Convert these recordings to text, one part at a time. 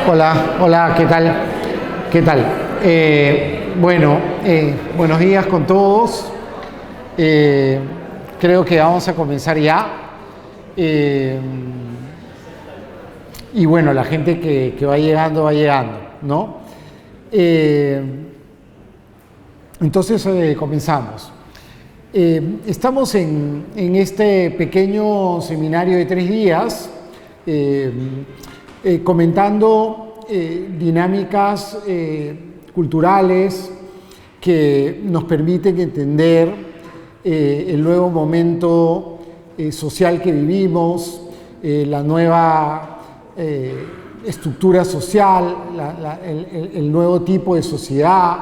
Hola, hola, ¿qué tal? ¿Qué tal? Buenos días con todos. Creo que vamos a comenzar ya. Y bueno, la gente que va llegando, ¿no? Entonces, comenzamos. Estamos en este pequeño seminario de 3 días comentando dinámicas culturales que nos permiten entender el nuevo momento social que vivimos, la nueva estructura social, el nuevo tipo de sociedad.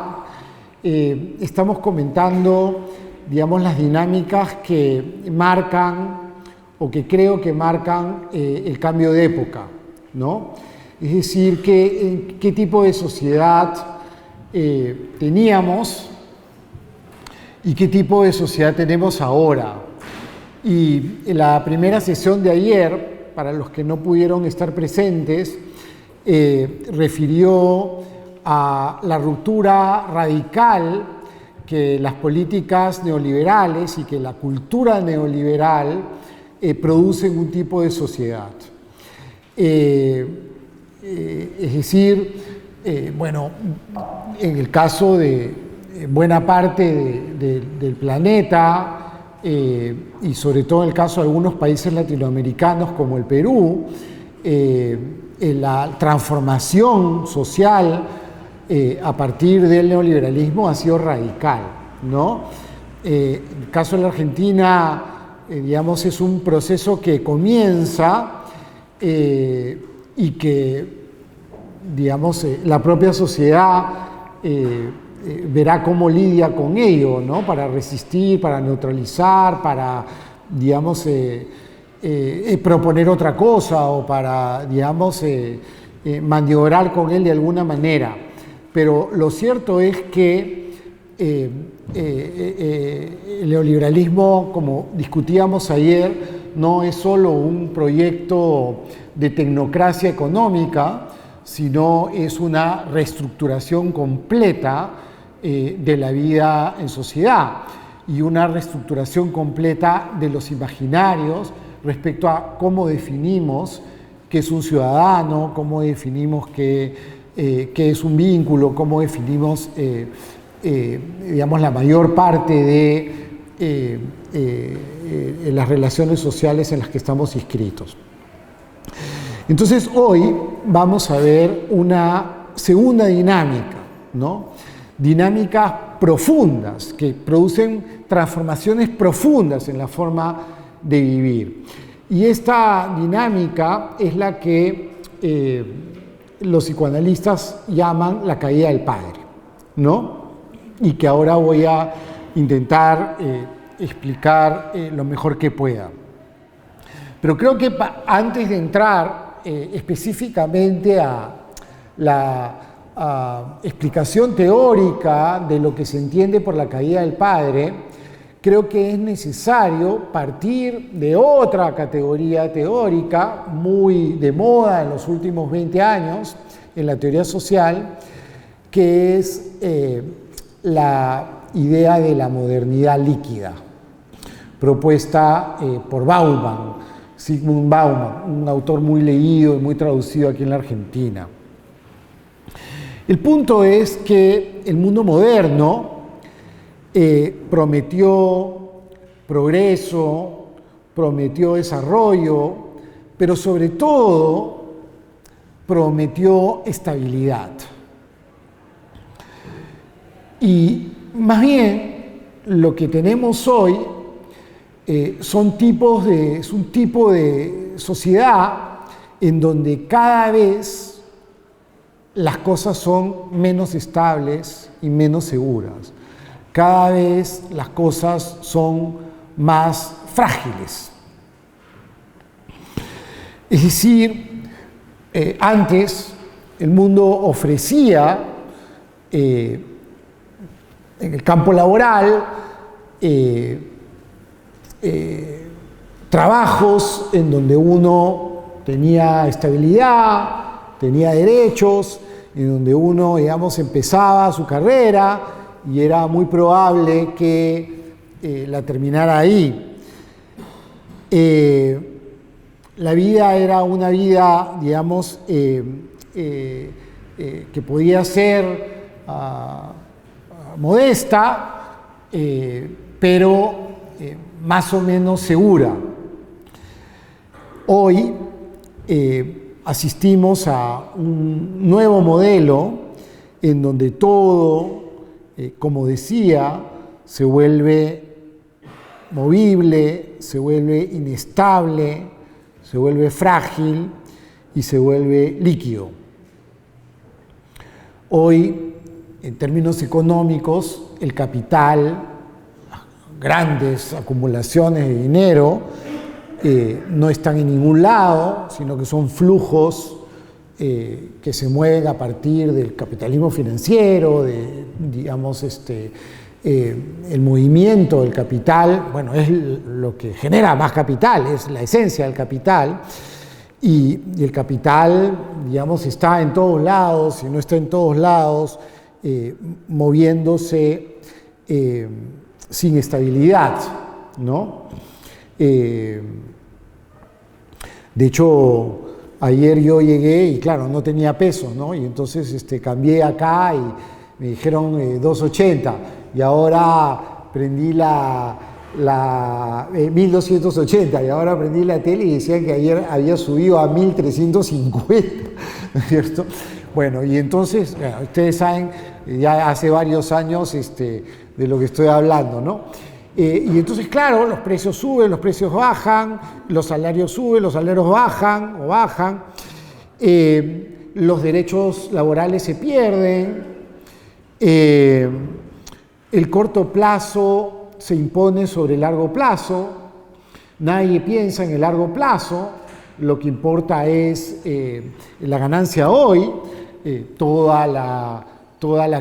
Estamos comentando, digamos, las dinámicas que marcan o que creo que marcan el cambio de época, ¿no? Es decir, qué tipo de sociedad teníamos y qué tipo de sociedad tenemos ahora. Y en la primera sesión de ayer, para los que no pudieron estar presentes, refirió a la ruptura radical que las políticas neoliberales y que la cultura neoliberal producen un tipo de sociedad. Es decir, en el caso de buena parte del planeta, y sobre todo en el caso de algunos países latinoamericanos como el Perú, la transformación social a partir del neoliberalismo ha sido radical, ¿no? En el caso de la Argentina, digamos, es un proceso que comienza y que, digamos, la propia sociedad verá cómo lidia con ello, ¿no? Para resistir, para neutralizar, para, digamos, proponer otra cosa o para, digamos, maniobrar con él de alguna manera. Pero lo cierto es que el neoliberalismo, como discutíamos ayer, no es solo un proyecto de tecnocracia económica, sino es una reestructuración completa de la vida en sociedad y una reestructuración completa de los imaginarios respecto a cómo definimos qué es un ciudadano, cómo definimos qué es un vínculo, cómo definimos, digamos, la mayor parte de las relaciones sociales en las que estamos inscritos. Entonces, hoy vamos a ver una segunda dinámica, ¿no? Dinámicas profundas que producen transformaciones profundas en la forma de vivir. Y esta dinámica es la que los psicoanalistas llaman la caída del padre, ¿no? Y que ahora voy a intentar explicar lo mejor que pueda. Pero creo que antes de entrar específicamente a la explicación teórica de lo que se entiende por la caída del padre, creo que es necesario partir de otra categoría teórica muy de moda en los últimos 20 años en la teoría social, que es la idea de la modernidad líquida, propuesta por Zygmunt Bauman, un autor muy leído y muy traducido aquí en la Argentina. El punto es que el mundo moderno prometió progreso, prometió desarrollo, pero sobre todo prometió estabilidad. Y más bien lo que tenemos hoy es un tipo de sociedad en donde cada vez las cosas son menos estables y menos seguras. Cada vez las cosas son más frágiles. Es decir, antes el mundo ofrecía en el campo laboral trabajos en donde uno tenía estabilidad, tenía derechos, en donde uno, digamos, empezaba su carrera y era muy probable que la terminara ahí. La vida era una vida, digamos, que podía ser modesta, pero más o menos segura. Hoy asistimos a un nuevo modelo en donde todo, como decía, se vuelve movible, se vuelve inestable, se vuelve frágil y se vuelve líquido. Hoy, en términos económicos, el capital, grandes acumulaciones de dinero, no están en ningún lado, sino que son flujos que se mueven a partir del capitalismo financiero, de, digamos, el movimiento del capital. Bueno, es lo que genera más capital, es la esencia del capital, y el capital, digamos, está en todos lados, y no está en todos lados, moviéndose sin estabilidad, ¿no? De hecho, ayer yo llegué y claro, no tenía pesos, ¿no? Y entonces cambié acá y me dijeron 2.80 y ahora prendí la 1280 y ahora prendí la tele y decían que ayer había subido a 1350, ¿no es cierto? Bueno, y entonces, bueno, ustedes saben, ya hace varios años de lo que estoy hablando, ¿no? Y entonces, claro, los precios suben, los precios bajan, los salarios suben, los salarios bajan o bajan, los derechos laborales se pierden, el corto plazo se impone sobre el largo plazo, nadie piensa en el largo plazo, lo que importa es la ganancia hoy, toda la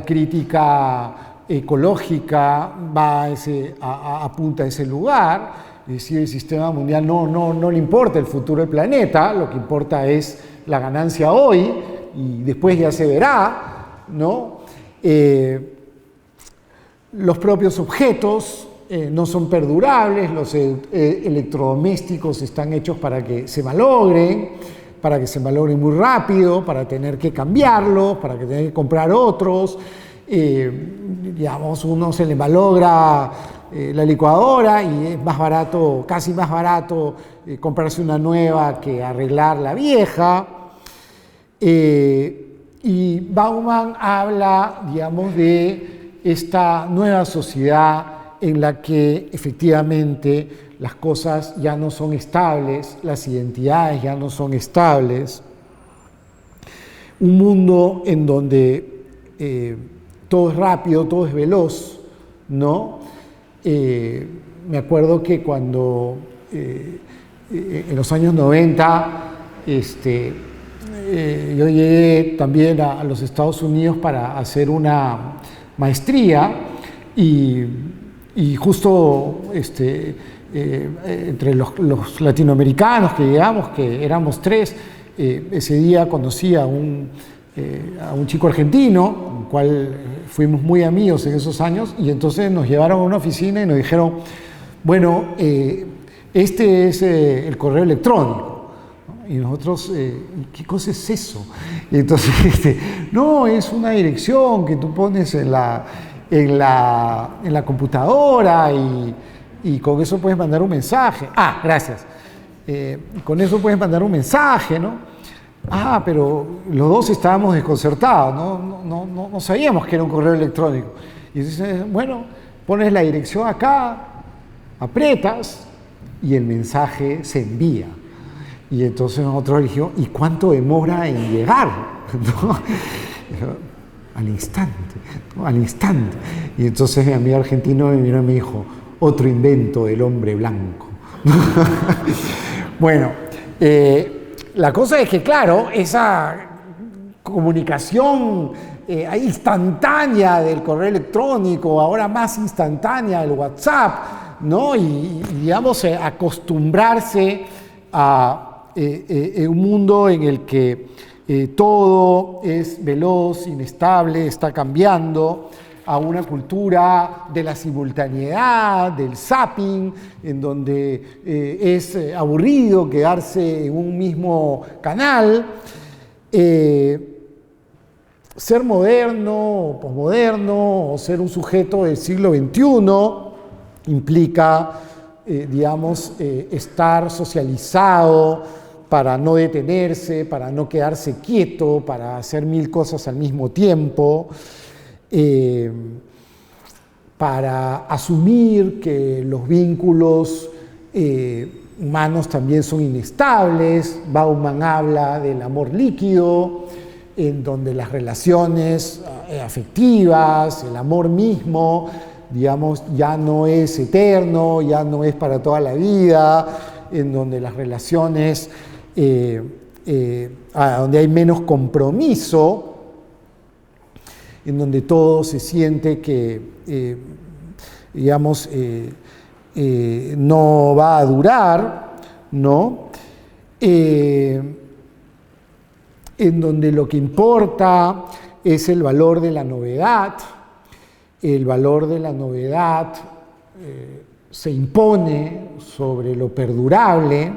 crítica ecológica va apunta a ese lugar, es decir, el sistema mundial no le importa el futuro del planeta, lo que importa es la ganancia hoy y después ya se verá, ¿no? Los propios objetos no son perdurables, los electrodomésticos están hechos para que se malogren muy rápido, para tener que cambiarlos, para que tener que comprar otros. Digamos, uno se le malogra la licuadora y es más barato, casi más barato comprarse una nueva que arreglar la vieja. Y Bauman habla, digamos, de esta nueva sociedad en la que efectivamente las cosas ya no son estables, las identidades ya no son estables. Un mundo en donde todo es rápido, todo es veloz, ¿no? Me acuerdo que cuando en los años 90 yo llegué también a los Estados Unidos para hacer una maestría y justo entre los latinoamericanos que llegamos, que éramos 3, ese día conocí a un chico argentino, con el cual fuimos muy amigos en esos años, y entonces nos llevaron a una oficina y nos dijeron, bueno, este es el correo electrónico. Y nosotros, ¿qué cosa es eso? Y entonces, no, es una dirección que tú pones en la computadora y con eso puedes mandar un mensaje. Ah, gracias. Con eso puedes mandar un mensaje, ¿no? Ah, pero los dos estábamos desconcertados, no sabíamos que era un correo electrónico. Y entonces, bueno, pones la dirección acá, aprietas y el mensaje se envía. Y entonces nosotros dijimos, ¿y cuánto demora en llegar? ¿No? Al instante, ¿no? Al instante. Y entonces mi amigo argentino me miró y me dijo, otro invento del hombre blanco. Bueno, la cosa es que, claro, esa comunicación instantánea del correo electrónico, ahora más instantánea del WhatsApp, ¿no? Y digamos, acostumbrarse a un mundo en el que todo es veloz, inestable, está cambiando, a una cultura de la simultaneidad, del zapping, en donde es aburrido quedarse en un mismo canal. Ser moderno o posmoderno o ser un sujeto del siglo XXI implica, digamos, estar socializado para no detenerse, para no quedarse quieto, para hacer mil cosas al mismo tiempo, para asumir que los vínculos humanos también son inestables. Bauman habla del amor líquido, en donde las relaciones afectivas, el amor mismo, digamos, ya no es eterno, ya no es para toda la vida, en donde las relaciones, donde hay menos compromiso, en donde todo se siente que, digamos, no va a durar, ¿no? En donde lo que importa es el valor de la novedad. El valor de la novedad se impone sobre lo perdurable,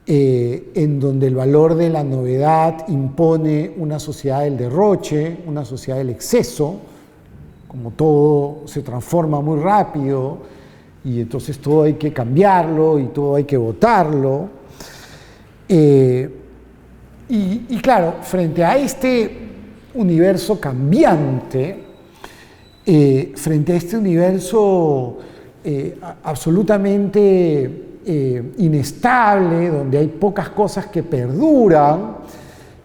en donde el valor de la novedad impone una sociedad del derroche, una sociedad del exceso, como todo se transforma muy rápido y entonces todo hay que cambiarlo y todo hay que votarlo. Y claro, frente a este universo cambiante, frente a este universo absolutamente inestable, donde hay pocas cosas que perduran,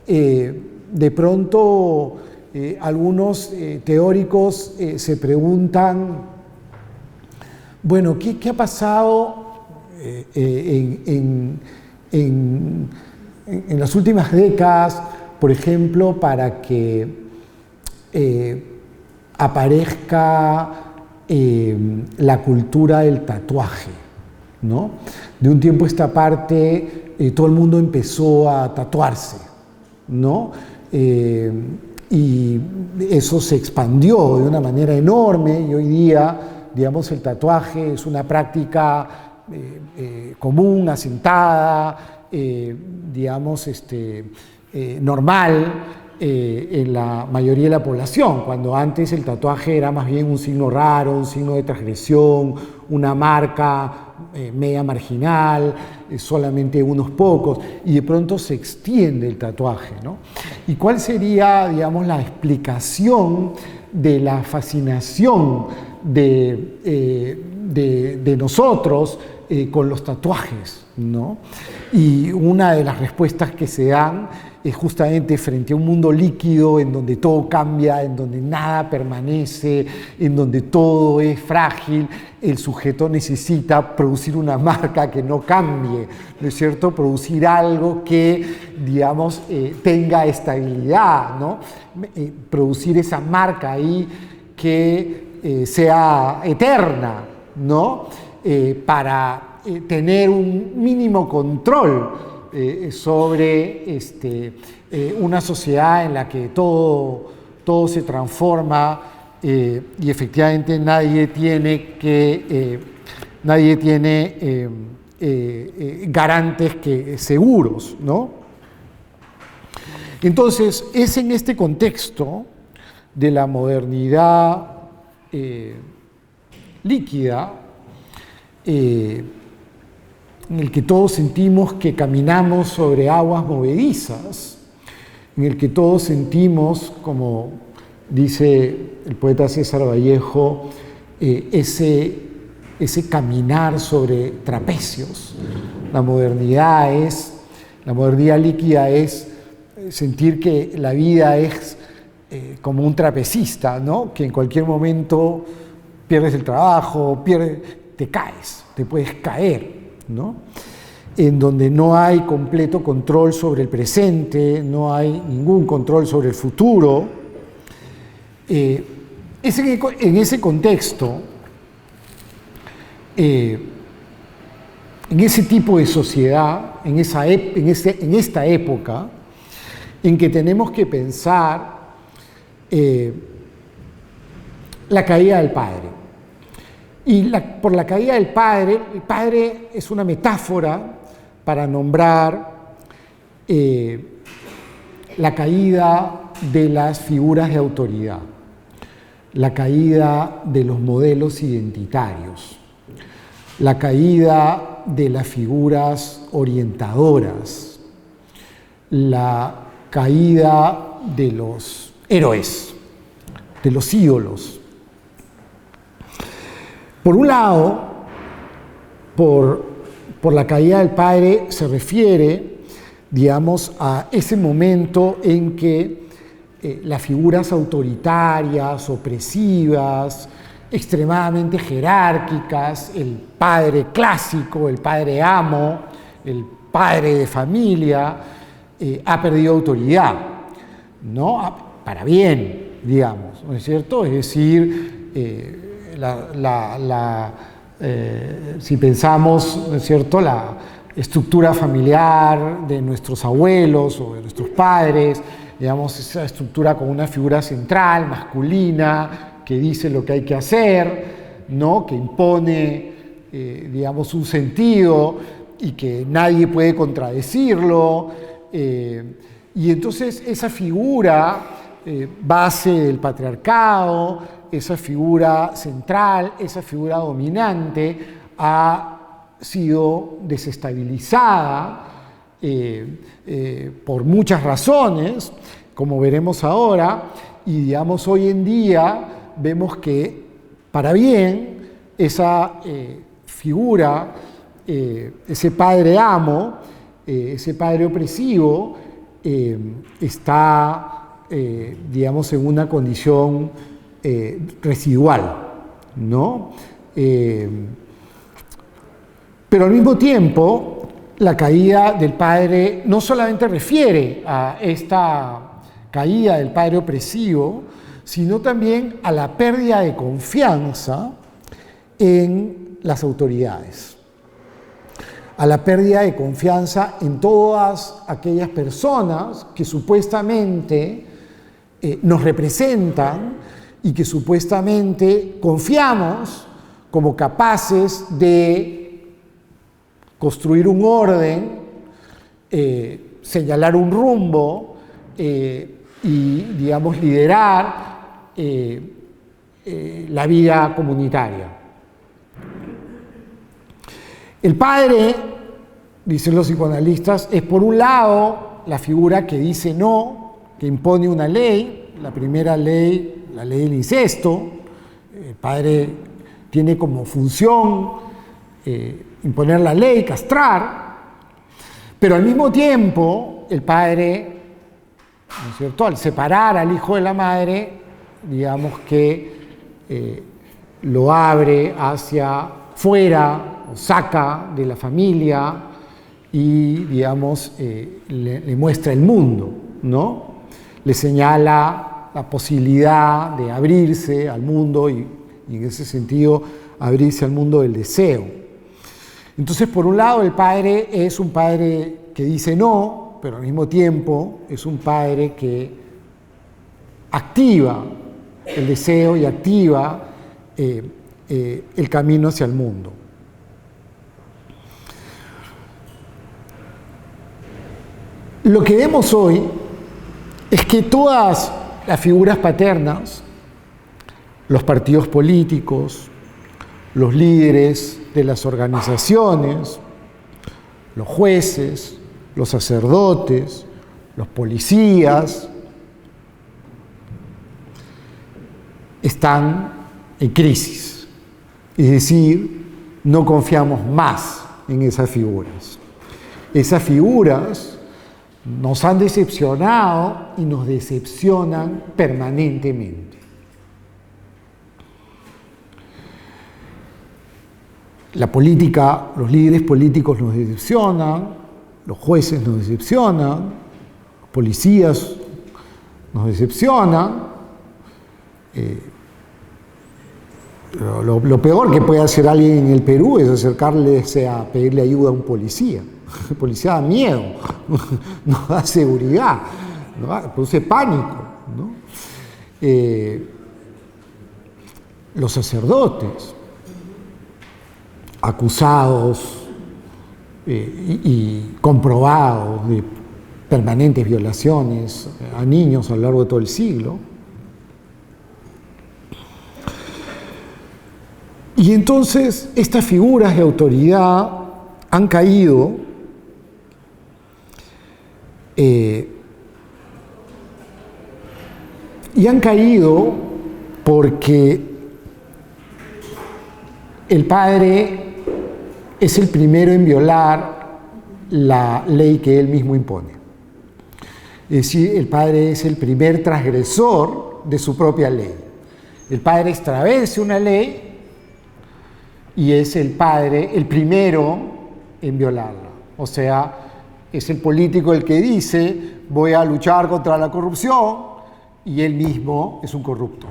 de pronto algunos teóricos se preguntan, bueno, ¿qué ha pasado en las últimas décadas, por ejemplo, para que aparezca la cultura del tatuaje, ¿no? De un tiempo a esta parte, todo el mundo empezó a tatuarse, ¿no? Y eso se expandió de una manera enorme y hoy día, digamos, el tatuaje es una práctica común, asentada, digamos, normal en la mayoría de la población, cuando antes el tatuaje era más bien un signo raro, un signo de transgresión, una marca media marginal, solamente unos pocos, y de pronto se extiende el tatuaje, ¿no? ¿Y cuál sería, digamos, la explicación de la fascinación de nosotros con los tatuajes, ¿no? Y una de las respuestas que se dan es justamente frente a un mundo líquido en donde todo cambia, en donde nada permanece, en donde todo es frágil, el sujeto necesita producir una marca que no cambie, ¿no es cierto? Producir algo que, digamos, tenga estabilidad, ¿no? Producir esa marca ahí que sea eterna, ¿no? Para tener un mínimo control sobre una sociedad en la que todo se transforma y efectivamente nadie tiene garantes seguros, ¿no? Entonces, es en este contexto de la modernidad líquida en el que todos sentimos que caminamos sobre aguas movedizas, en el que todos sentimos, como dice el poeta César Vallejo, ese caminar sobre trapecios. La modernidad líquida es sentir que la vida es como un trapecista, ¿no? Que en cualquier momento pierdes el trabajo, te caes, te puedes caer, ¿no? En donde no hay completo control sobre el presente, no hay ningún control sobre el futuro. En ese contexto, en ese tipo de sociedad, en esta época, en que tenemos que pensar la caída del padre. Y por la caída del padre, el padre es una metáfora para nombrar la caída de las figuras de autoridad, la caída de los modelos identitarios, la caída de las figuras orientadoras, la caída de los héroes, de los ídolos. Por un lado, por la caída del padre se refiere, digamos, a ese momento en que las figuras autoritarias, opresivas, extremadamente jerárquicas, el padre clásico, el padre amo, el padre de familia, ha perdido autoridad, ¿no? Para bien, digamos, ¿no es cierto? Es decir, si pensamos, ¿no es cierto?, la estructura familiar de nuestros abuelos o de nuestros padres, digamos, esa estructura con una figura central, masculina, que dice lo que hay que hacer, ¿no?, que impone, digamos, un sentido y que nadie puede contradecirlo. Y entonces esa figura base del patriarcado, esa figura central, esa figura dominante, ha sido desestabilizada por muchas razones, como veremos ahora, y digamos hoy en día vemos que para bien esa figura, ese padre amo, ese padre opresivo, está, digamos, en una condición residual, ¿no? Pero al mismo tiempo, la caída del padre no solamente refiere a esta caída del padre opresivo, sino también a la pérdida de confianza en las autoridades, a la pérdida de confianza en todas aquellas personas que supuestamente nos representan y que supuestamente confiamos como capaces de construir un orden, señalar un rumbo y, digamos, liderar la vida comunitaria. El padre, dicen los psicoanalistas, es por un lado la figura que dice no, que impone una ley, la primera ley, la ley del incesto. El padre tiene como función imponer la ley, castrar, pero al mismo tiempo el padre, ¿no es cierto?, al separar al hijo de la madre, digamos que lo abre hacia fuera, o saca de la familia y, digamos, le muestra el mundo, ¿no? Le señala la posibilidad de abrirse al mundo y en ese sentido abrirse al mundo del deseo. Entonces, por un lado, el padre es un padre que dice no, pero al mismo tiempo es un padre que activa el deseo y activa el camino hacia el mundo. Lo que vemos hoy es que todas las figuras paternas, los partidos políticos, los líderes de las organizaciones, los jueces, los sacerdotes, los policías, están en crisis. Es decir, no confiamos más en esas figuras. Esas figuras nos han decepcionado y nos decepcionan permanentemente. La política, los líderes políticos nos decepcionan, los jueces nos decepcionan, los policías nos decepcionan. Lo peor que puede hacer alguien en el Perú es acercarse a pedirle ayuda a un policía. El policía da miedo, no da seguridad, ¿no? Produce pánico, ¿no? Los sacerdotes, acusados y comprobados de permanentes violaciones a niños a lo largo de todo el siglo. Y entonces estas figuras de autoridad han caído y han caído porque el padre es el primero en violar la ley que él mismo impone. Es decir, el padre es el primer transgresor de su propia ley. El padre extraverse una ley y es el padre el primero en violarla. O sea, es el político el que dice voy a luchar contra la corrupción y él mismo es un corrupto.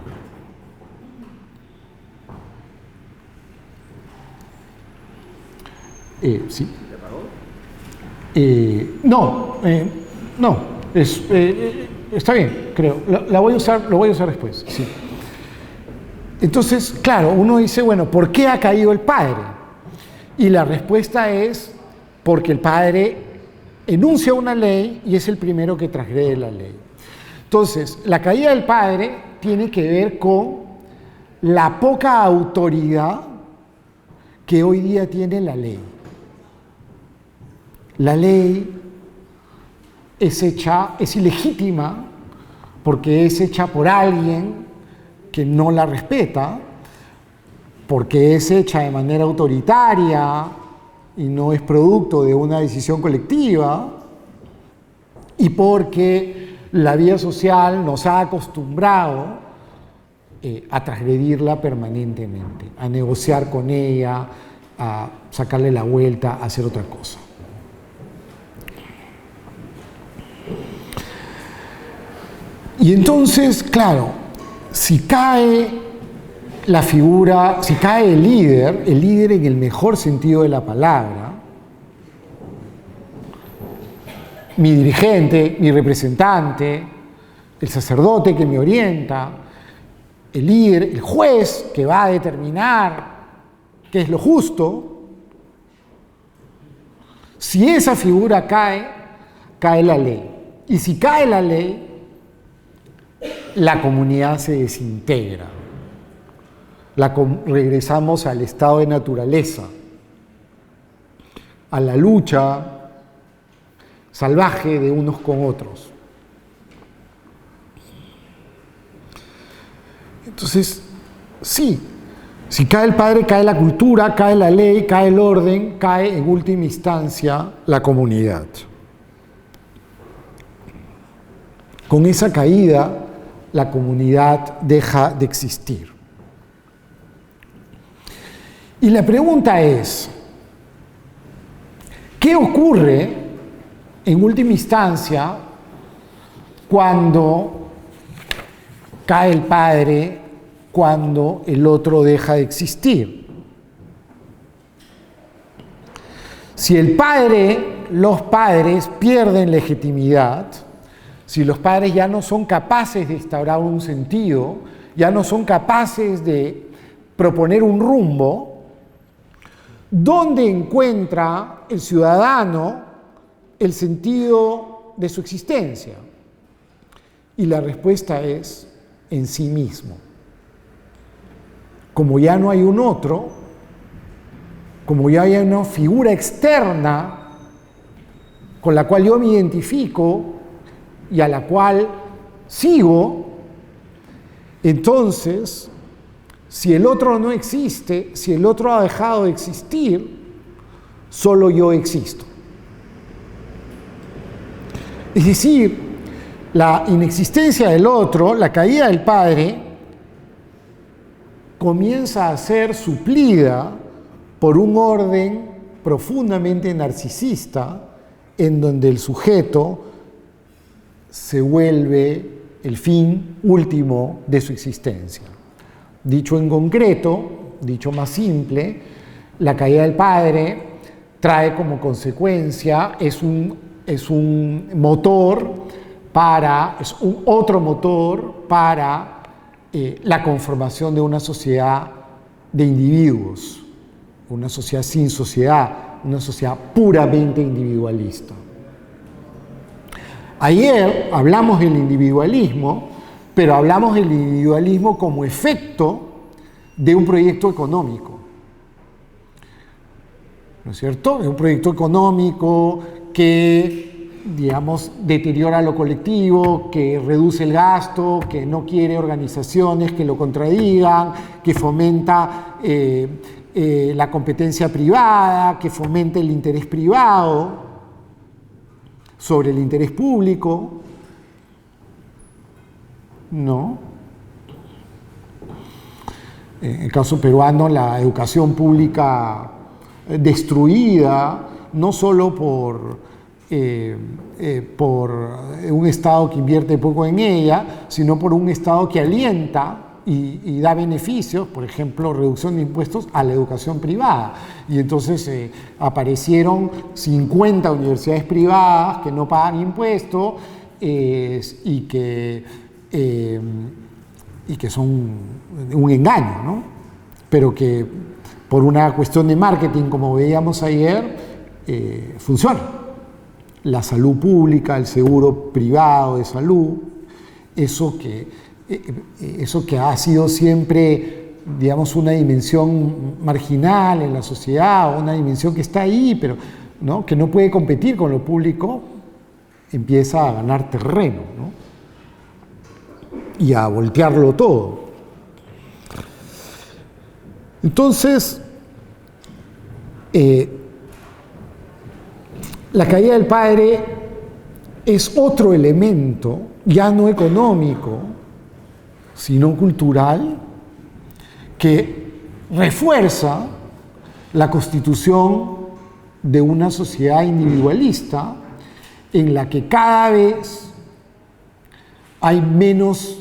Sí. No, está bien, creo. Lo voy a usar después. Sí. Entonces, claro, uno dice, bueno, ¿por qué ha caído el padre? Y la respuesta es porque el padre enuncia una ley y es el primero que transgrede la ley. Entonces, la caída del padre tiene que ver con la poca autoridad que hoy día tiene la ley. La ley es ilegítima porque es hecha por alguien que no la respeta, porque es hecha de manera autoritaria y no es producto de una decisión colectiva, y porque la vida social nos ha acostumbrado a transgredirla permanentemente, a negociar con ella, a sacarle la vuelta, a hacer otra cosa. Y entonces, claro, si cae la figura, si cae el líder en el mejor sentido de la palabra, mi dirigente, mi representante, el sacerdote que me orienta, el líder, el juez que va a determinar qué es lo justo, si esa figura cae, cae la ley. Y si cae la ley, la comunidad se desintegra. Regresamos al estado de naturaleza, a la lucha salvaje de unos con otros. Entonces, sí, si cae el padre, cae la cultura, cae la ley, cae el orden, cae en última instancia la comunidad. Con esa caída, la comunidad deja de existir. Y la pregunta es, ¿qué ocurre en última instancia cuando cae el padre, cuando el otro deja de existir? Si el padre, los padres pierden legitimidad, si los padres ya no son capaces de instaurar un sentido, ya no son capaces de proponer un rumbo, ¿dónde encuentra el ciudadano el sentido de su existencia? Y la respuesta es en sí mismo. Como ya no hay un otro, como ya hay una figura externa con la cual yo me identifico y a la cual sigo, entonces, si el otro no existe, si el otro ha dejado de existir, solo yo existo. Es decir, la inexistencia del otro, la caída del padre, comienza a ser suplida por un orden profundamente narcisista en donde el sujeto se vuelve el fin último de su existencia. Dicho en concreto, dicho más simple, la caída del padre trae como consecuencia, es un motor es un otro motor para la conformación de una sociedad de individuos, una sociedad sin sociedad, una sociedad puramente individualista. Ayer hablamos del individualismo, pero hablamos del individualismo como efecto de un proyecto económico, ¿no es cierto? De un proyecto económico que, digamos, deteriora lo colectivo, que reduce el gasto, que no quiere organizaciones que lo contradigan, que fomenta la competencia privada, que fomenta el interés privado sobre el interés público, ¿no? En el caso peruano, la educación pública destruida, no solo por un Estado que invierte poco en ella, sino por un Estado que alienta y da beneficios, por ejemplo, reducción de impuestos a la educación privada. Y entonces aparecieron 50 universidades privadas que no pagan impuestos y que son un engaño, ¿no? Pero que por una cuestión de marketing, como veíamos ayer, funciona. La salud pública, el seguro privado de salud, eso que ha sido siempre, digamos, una dimensión marginal en la sociedad, una dimensión que está ahí, pero ¿no? Que no puede competir con lo público, empieza a ganar terreno, ¿no? Y a voltearlo todo. Entonces, la caída del padre es otro elemento, ya no económico, sino cultural, que refuerza la constitución de una sociedad individualista en la que cada vez hay menos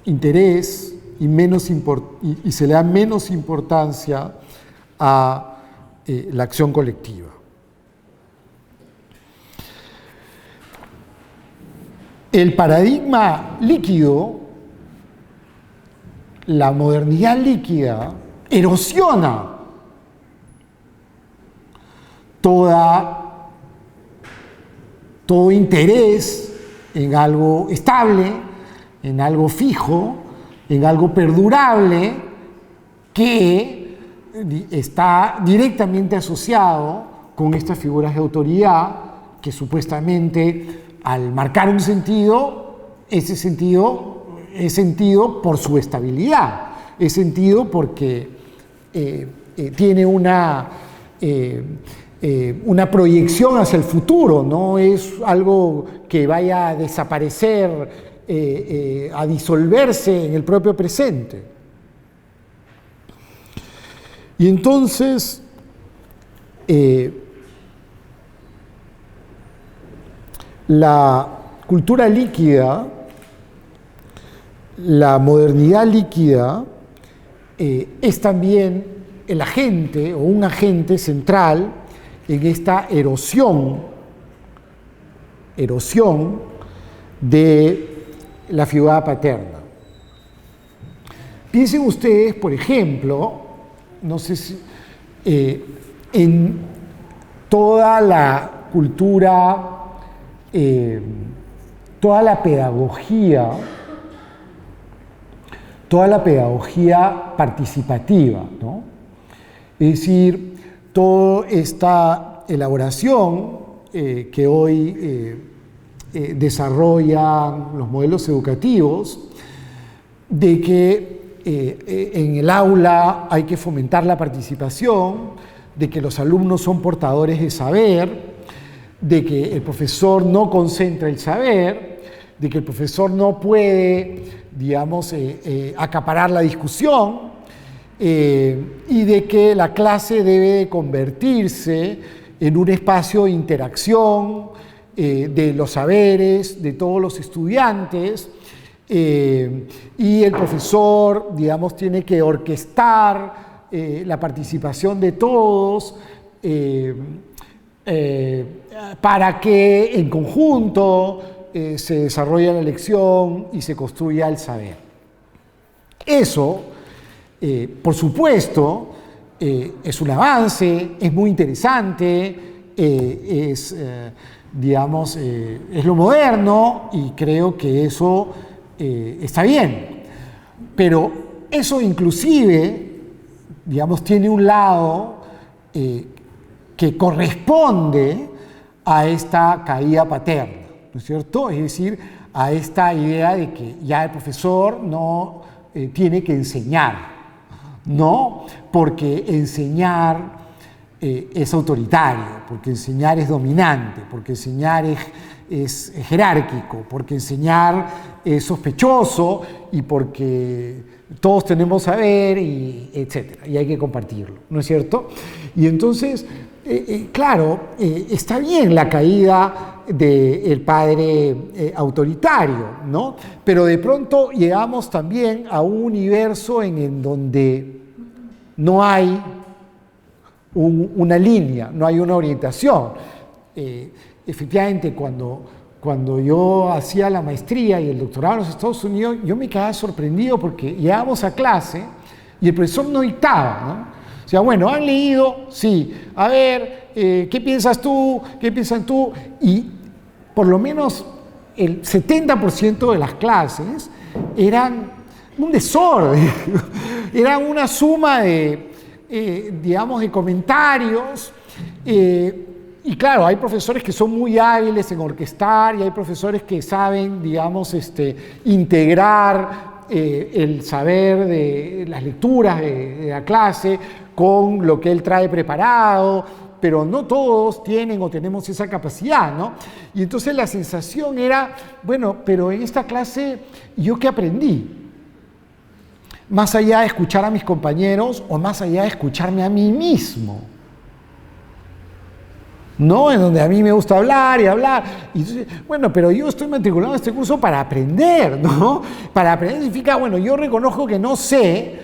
interés y se le da menos importancia a la acción colectiva. El paradigma líquido, la modernidad líquida, erosiona todo interés en algo estable, en algo fijo, en algo perdurable, que está directamente asociado con estas figuras de autoridad que supuestamente, al marcar un sentido, ese sentido es sentido por su estabilidad, es sentido porque tiene una proyección hacia el futuro, no es algo que vaya a desaparecer, a disolverse en el propio presente. Y entonces, la cultura líquida, la modernidad líquida, es también el agente o un agente central en esta erosión de la figura paterna. Piensen ustedes, por ejemplo, no sé si en toda la cultura, toda la pedagogía participativa, ¿no? Es decir, toda esta elaboración que hoy desarrollan los modelos educativos, de que en el aula hay que fomentar la participación, de que los alumnos son portadores de saber, de que el profesor no concentra el saber, de que el profesor no puede, digamos, acaparar la discusión, y de que la clase debe de convertirse en un espacio de interacción de los saberes de todos los estudiantes, y el profesor, digamos, tiene que orquestar la participación de todos para que en conjunto se desarrolla la elección y se construya el saber. Eso, por supuesto, es un avance, es muy interesante, digamos, es lo moderno y creo que eso está bien. Pero eso inclusive, digamos, tiene un lado que corresponde a esta caída paterna, ¿no es cierto? Es decir, a esta idea de que ya el profesor no tiene que enseñar, ¿no? Porque enseñar es autoritario, porque enseñar es dominante, porque enseñar es jerárquico, porque enseñar es sospechoso y porque todos tenemos saber, y etcétera, y hay que compartirlo, ¿no es cierto? Y entonces, claro, está bien la caída del padre autoritario, ¿no? Pero de pronto llegamos también a un universo en donde no hay una línea, no hay una orientación. Efectivamente, cuando yo hacía la maestría y el doctorado en los Estados Unidos, yo me quedaba sorprendido porque llegábamos a clase y el profesor no dictaba, ¿no? O sea, bueno, ¿han leído? Sí. A ver, ¿qué piensas tú? ¿Qué piensan tú? Y por lo menos el 70% de las clases eran un desorden, eran una suma de, digamos, de comentarios. Y claro, hay profesores que son muy hábiles en orquestar y hay profesores que saben, digamos, integrar el saber de las lecturas de la clase con lo que él trae preparado, pero no todos tienen o tenemos esa capacidad, ¿no? Y entonces la sensación era, bueno, pero en esta clase, ¿yo qué aprendí? Más allá de escuchar a mis compañeros o más allá de escucharme a mí mismo, ¿no? En donde a mí me gusta hablar y hablar. Y entonces, bueno, pero yo estoy matriculado en este curso para aprender, ¿no? Para aprender significa, bueno, yo reconozco que no sé.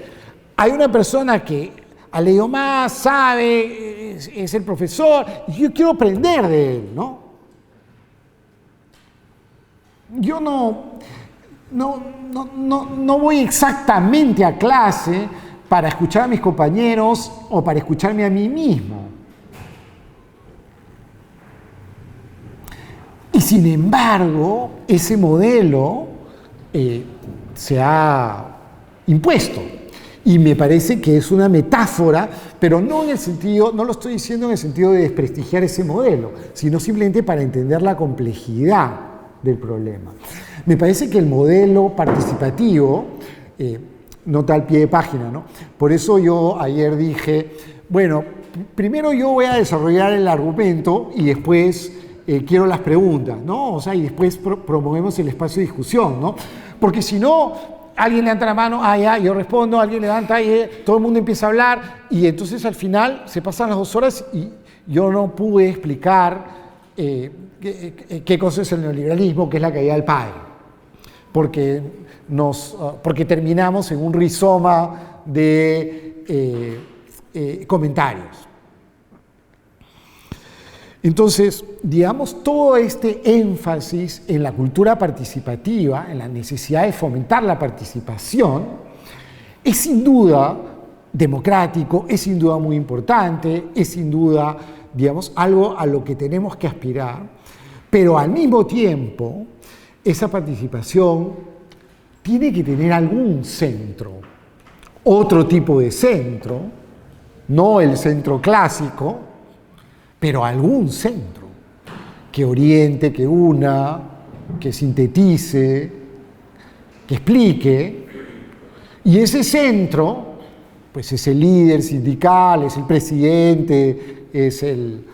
Hay una persona que ha leído más, sabe, es el profesor, y yo quiero aprender de él, ¿no? Yo no voy exactamente a clase para escuchar a mis compañeros o para escucharme a mí mismo. Y sin embargo, ese modelo se ha impuesto. Y me parece que es una metáfora, pero no en el sentido, no lo estoy diciendo en el sentido de desprestigiar ese modelo, sino simplemente para entender la complejidad del problema. Me parece que el modelo participativo, nota al pie de página, ¿no? Por eso yo ayer dije, bueno, primero yo voy a desarrollar el argumento y después quiero las preguntas, ¿no? O sea, y después promovemos el espacio de discusión, ¿no? Porque si no, alguien levanta la mano, ya, yo respondo, alguien levanta, todo el mundo empieza a hablar, y entonces al final se pasan las 2 horas y yo no pude explicar qué cosa es el neoliberalismo, qué es la caída del padre, porque terminamos en un rizoma de comentarios. Entonces, digamos, todo este énfasis en la cultura participativa, en la necesidad de fomentar la participación, es sin duda democrático, es sin duda muy importante, es sin duda, digamos, algo a lo que tenemos que aspirar, pero al mismo tiempo, esa participación tiene que tener algún centro, otro tipo de centro, no el centro clásico, pero algún centro que oriente, que una, que sintetice, que explique. Y ese centro, pues es el líder sindical, es el presidente, es el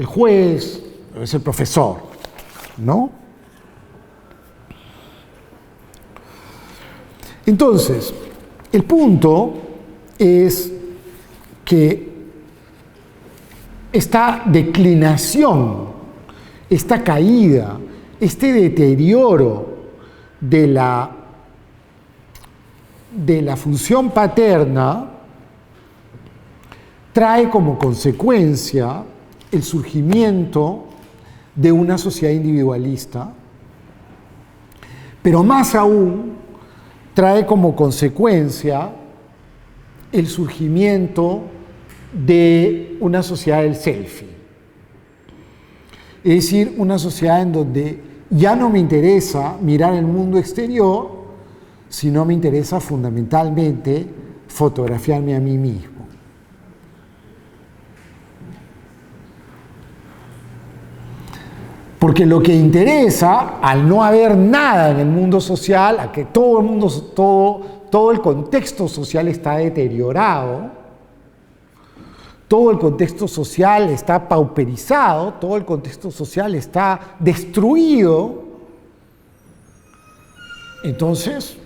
juez, es el profesor, ¿no? Entonces, el punto es que esta declinación, esta caída, este deterioro de la función paterna trae como consecuencia el surgimiento de una sociedad individualista, pero más aún trae como consecuencia el surgimiento de una sociedad del selfie. Es decir, una sociedad en donde ya no me interesa mirar el mundo exterior, sino me interesa fundamentalmente fotografiarme a mí mismo. Porque lo que interesa, al no haber nada en el mundo social, a que todo el mundo, todo el contexto social está deteriorado, todo el contexto social está pauperizado, todo el contexto social está destruido, entonces,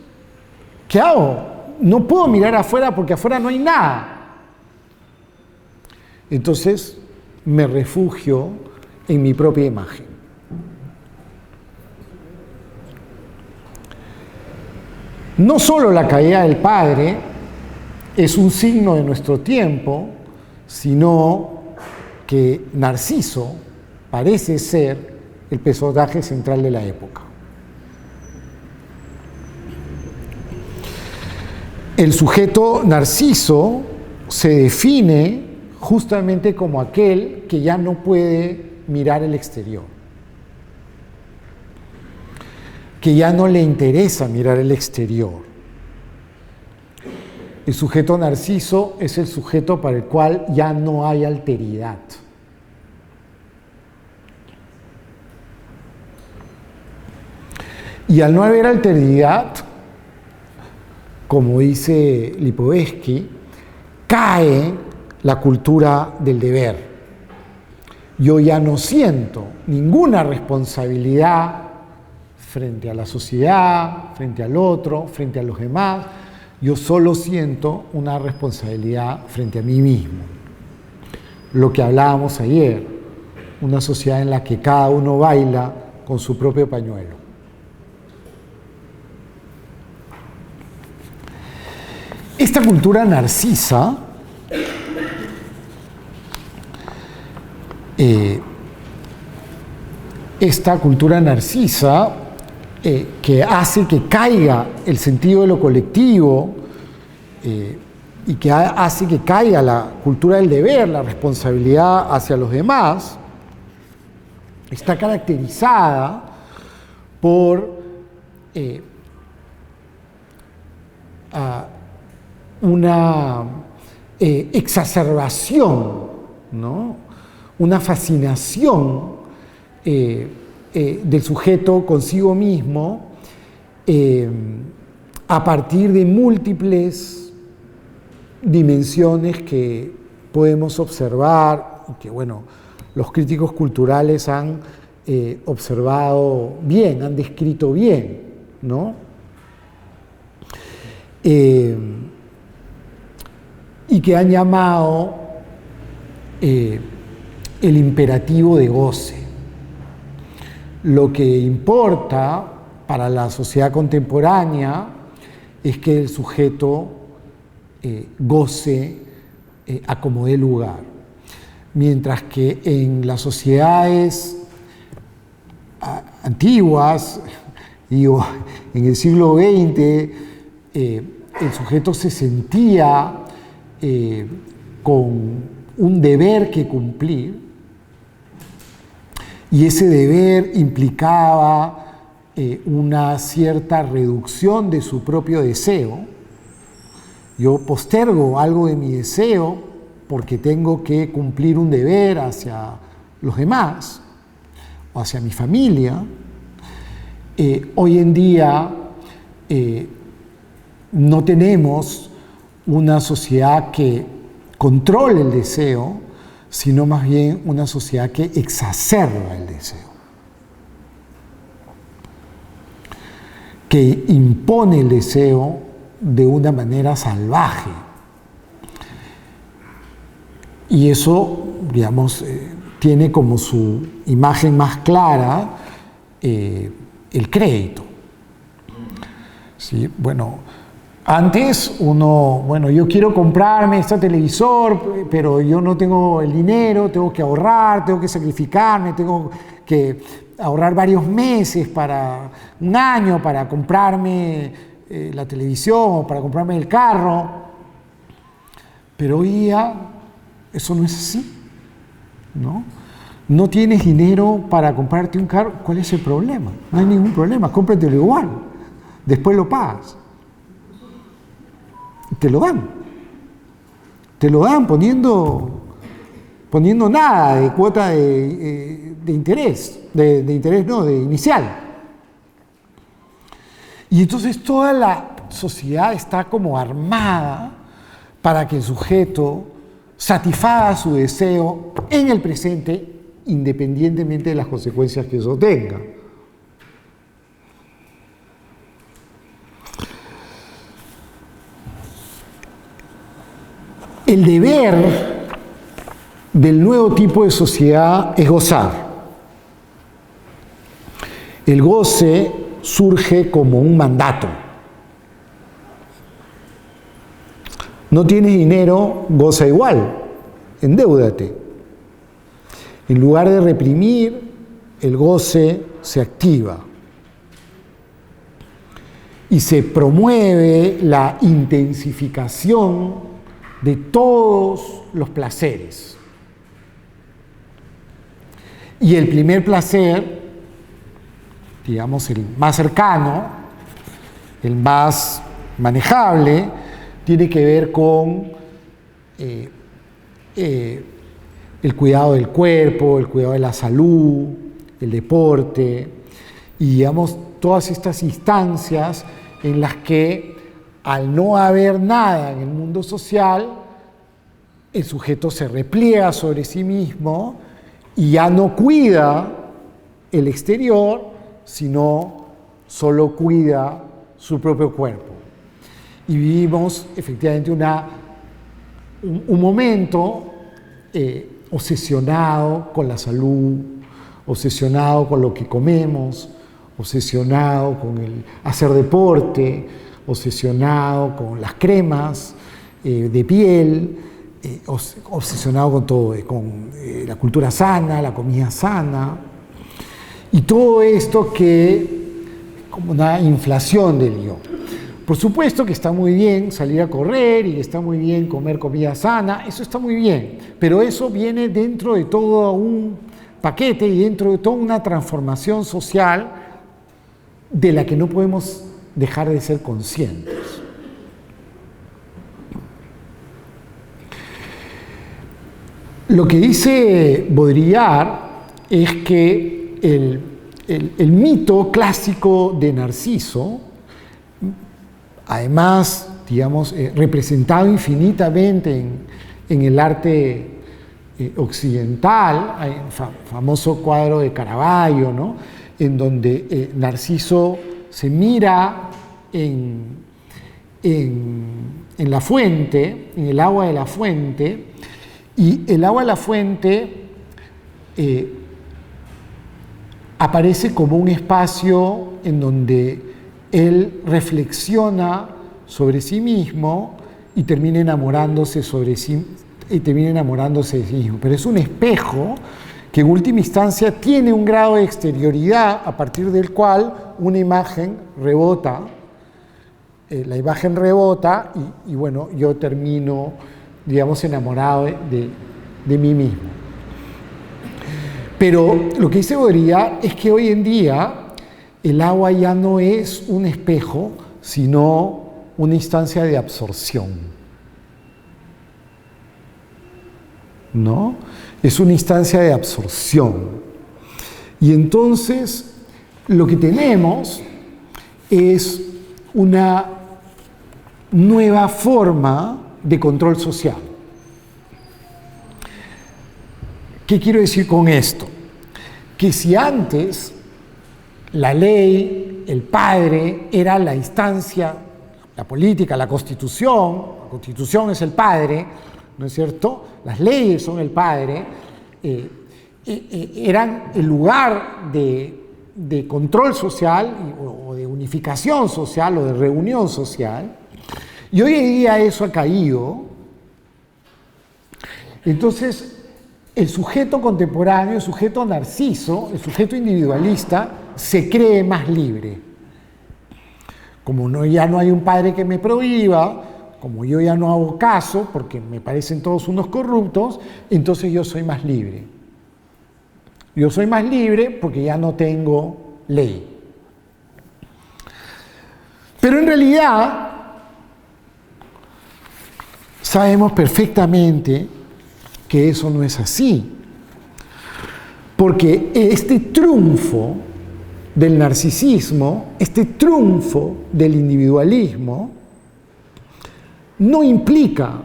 ¿qué hago? No puedo mirar afuera porque afuera no hay nada. Entonces, me refugio en mi propia imagen. No solo la caída del padre es un signo de nuestro tiempo, sino que Narciso parece ser el personaje central de la época. El sujeto Narciso se define justamente como aquel que ya no puede mirar el exterior, que ya no le interesa mirar el exterior. El sujeto Narciso es el sujeto para el cual ya no hay alteridad. Y al no haber alteridad, como dice Lipovetsky, cae la cultura del deber. Yo ya no siento ninguna responsabilidad frente a la sociedad, frente al otro, frente a los demás. Yo solo siento una responsabilidad frente a mí mismo. Lo que hablábamos ayer, una sociedad en la que cada uno baila con su propio pañuelo. Esta cultura narcisa que hace que caiga el sentido de lo colectivo y que hace que caiga la cultura del deber, la responsabilidad hacia los demás, está caracterizada por una exacerbación, ¿no? Una fascinación del sujeto consigo mismo a partir de múltiples dimensiones que podemos observar y que, bueno, los críticos culturales han observado bien, han descrito bien, ¿no? Y que han llamado el imperativo de goce. Lo que importa para la sociedad contemporánea es que el sujeto goce a como dé lugar, mientras que en las sociedades antiguas, digo, en el siglo XX, el sujeto se sentía con un deber que cumplir, y ese deber implicaba una cierta reducción de su propio deseo. Yo postergo algo de mi deseo porque tengo que cumplir un deber hacia los demás o hacia mi familia. Hoy en día no tenemos una sociedad que controle el deseo, sino más bien una sociedad que exacerba el deseo, que impone el deseo de una manera salvaje. Y eso, digamos, tiene como su imagen más clara el crédito. ¿Sí? Bueno, antes bueno, yo quiero comprarme este televisor, pero yo no tengo el dinero, tengo que ahorrar, tengo que sacrificarme, tengo que ahorrar varios meses para un año para comprarme la televisión o para comprarme el carro. Pero hoy día eso no es así, ¿no? No tienes dinero para comprarte un carro, ¿cuál es el problema? No hay ningún problema, cómpratelo igual, después lo pagas. Te lo dan poniendo nada de cuota de interés, de interés no, de inicial. Y entonces toda la sociedad está como armada para que el sujeto satisfaga su deseo en el presente, independientemente de las consecuencias que eso tenga. El deber del nuevo tipo de sociedad es gozar. El goce surge como un mandato. No tienes dinero, goza igual, endeúdate. En lugar de reprimir, el goce se activa y se promueve la intensificación de todos los placeres. Y el primer placer, digamos el más cercano, el más manejable, tiene que ver con el cuidado del cuerpo, el cuidado de la salud, el deporte, y digamos todas estas instancias en las que al no haber nada en el mundo social, el sujeto se repliega sobre sí mismo y ya no cuida el exterior, sino solo cuida su propio cuerpo. Y vivimos efectivamente un momento obsesionado con la salud, obsesionado con lo que comemos, obsesionado con el hacer deporte, obsesionado con las cremas de piel, obsesionado con todo, con la cultura sana, la comida sana, y todo esto que como una inflación del yo. Por supuesto que está muy bien salir a correr y está muy bien comer comida sana, eso está muy bien, pero eso viene dentro de todo un paquete y dentro de toda una transformación social de la que no podemos dejar de ser conscientes. Lo que dice Baudrillard es que el mito clásico de Narciso, además, digamos, representado infinitamente en el arte occidental, hay un famoso cuadro de Caravaggio, ¿no?, en donde Narciso se mira en la fuente, en el agua de la fuente, y el agua de la fuente aparece como un espacio en donde él reflexiona sobre sí mismo y termina enamorándose de sí mismo. Pero es un espejo que en última instancia tiene un grado de exterioridad a partir del cual una imagen rebota, la imagen rebota y bueno, yo termino, digamos, enamorado de mí mismo. Pero lo que dice Baudrillard es que hoy en día el agua ya no es un espejo, sino una instancia de absorción, ¿no? Es una instancia de absorción. Y entonces lo que tenemos es una nueva forma de control social. ¿Qué quiero decir con esto? Que si antes la ley, el padre, era la instancia, la política, la constitución es el padre, ¿no es cierto? Las leyes son el padre, eran el lugar de control social o de unificación social o de reunión social, y hoy en día eso ha caído. Entonces, el sujeto contemporáneo, el sujeto narciso, el sujeto individualista, se cree más libre. Como ya no hay un padre que me prohíba, como yo ya no hago caso, porque me parecen todos unos corruptos, entonces yo soy más libre. Yo soy más libre porque ya no tengo ley. Pero en realidad, sabemos perfectamente que eso no es así. Porque este triunfo del narcisismo, este triunfo del individualismo, no implica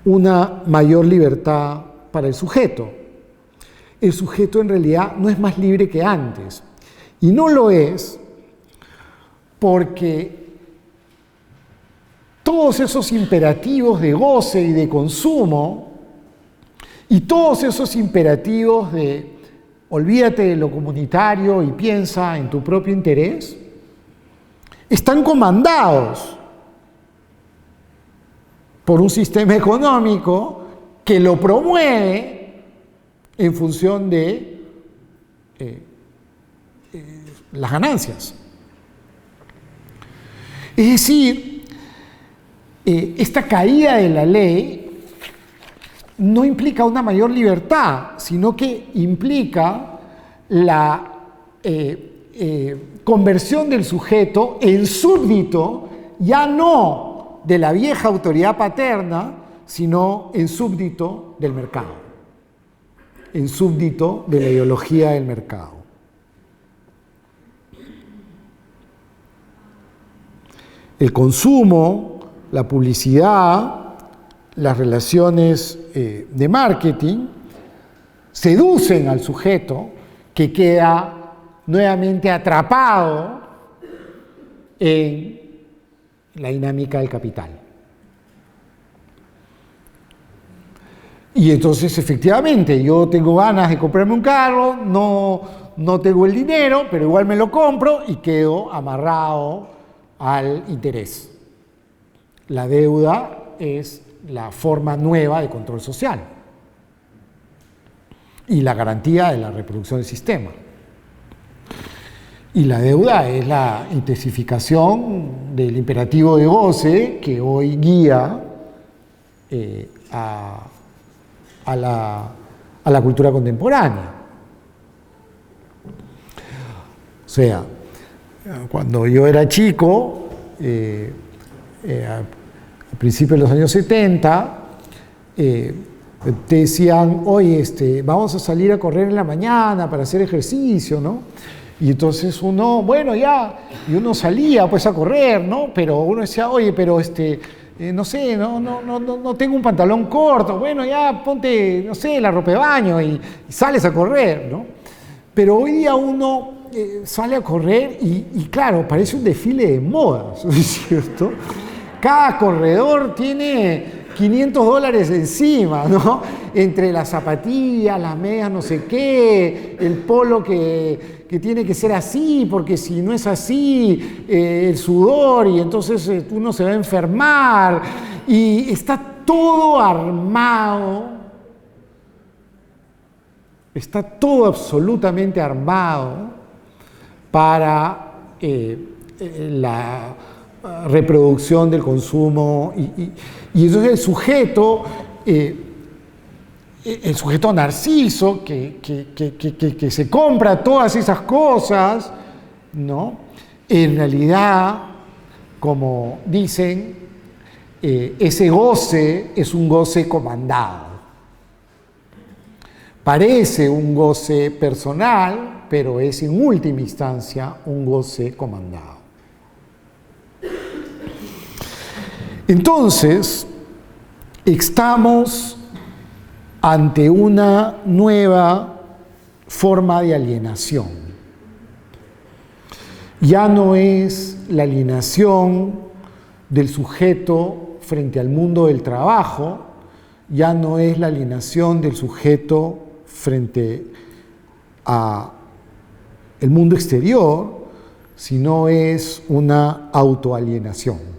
una mayor libertad para el sujeto. El sujeto en realidad no es más libre que antes. Y no lo es porque todos esos imperativos de goce y de consumo y todos esos imperativos de olvídate de lo comunitario y piensa en tu propio interés, están comandados por un sistema económico que lo promueve en función de las ganancias. Es decir, esta caída de la ley no implica una mayor libertad, sino que implica la conversión del sujeto en súbdito, ya no de la vieja autoridad paterna, sino en súbdito del mercado, en súbdito de la ideología del mercado. El consumo, la publicidad, las relaciones de marketing seducen al sujeto que queda nuevamente atrapado en la dinámica del capital. Y entonces, efectivamente, yo tengo ganas de comprarme un carro, no tengo el dinero, pero igual me lo compro y quedo amarrado al interés. La deuda es la forma nueva de control social y la garantía de la reproducción del sistema. Y la deuda es la intensificación del imperativo de goce que hoy guía a la cultura contemporánea. O sea, cuando yo era chico, a principios de los años 70, te decían, oye, vamos a salir a correr en la mañana para hacer ejercicio, ¿no? Y entonces uno, bueno, ya, y uno salía pues a correr, ¿no? Pero uno decía, oye, pero no sé, no tengo un pantalón corto, bueno, ya ponte, no sé, la ropa de baño y sales a correr, ¿no? Pero hoy día uno sale a correr y claro, parece un desfile de modas, ¿no es cierto? Cada corredor tiene $500 encima, ¿no? Entre las zapatillas, las medias no sé qué, el polo que tiene que ser así, porque si no es así, el sudor, y entonces uno se va a enfermar, y está todo armado, está todo absolutamente armado para la reproducción del consumo y entonces el sujeto narciso que se compra todas esas cosas, ¿no? En realidad, como dicen, ese goce es un goce comandado. Parece un goce personal, pero es en última instancia un goce comandado. Entonces, estamos ante una nueva forma de alienación. Ya no es la alienación del sujeto frente al mundo del trabajo, ya no es la alienación del sujeto frente a el mundo exterior, sino es una autoalienación.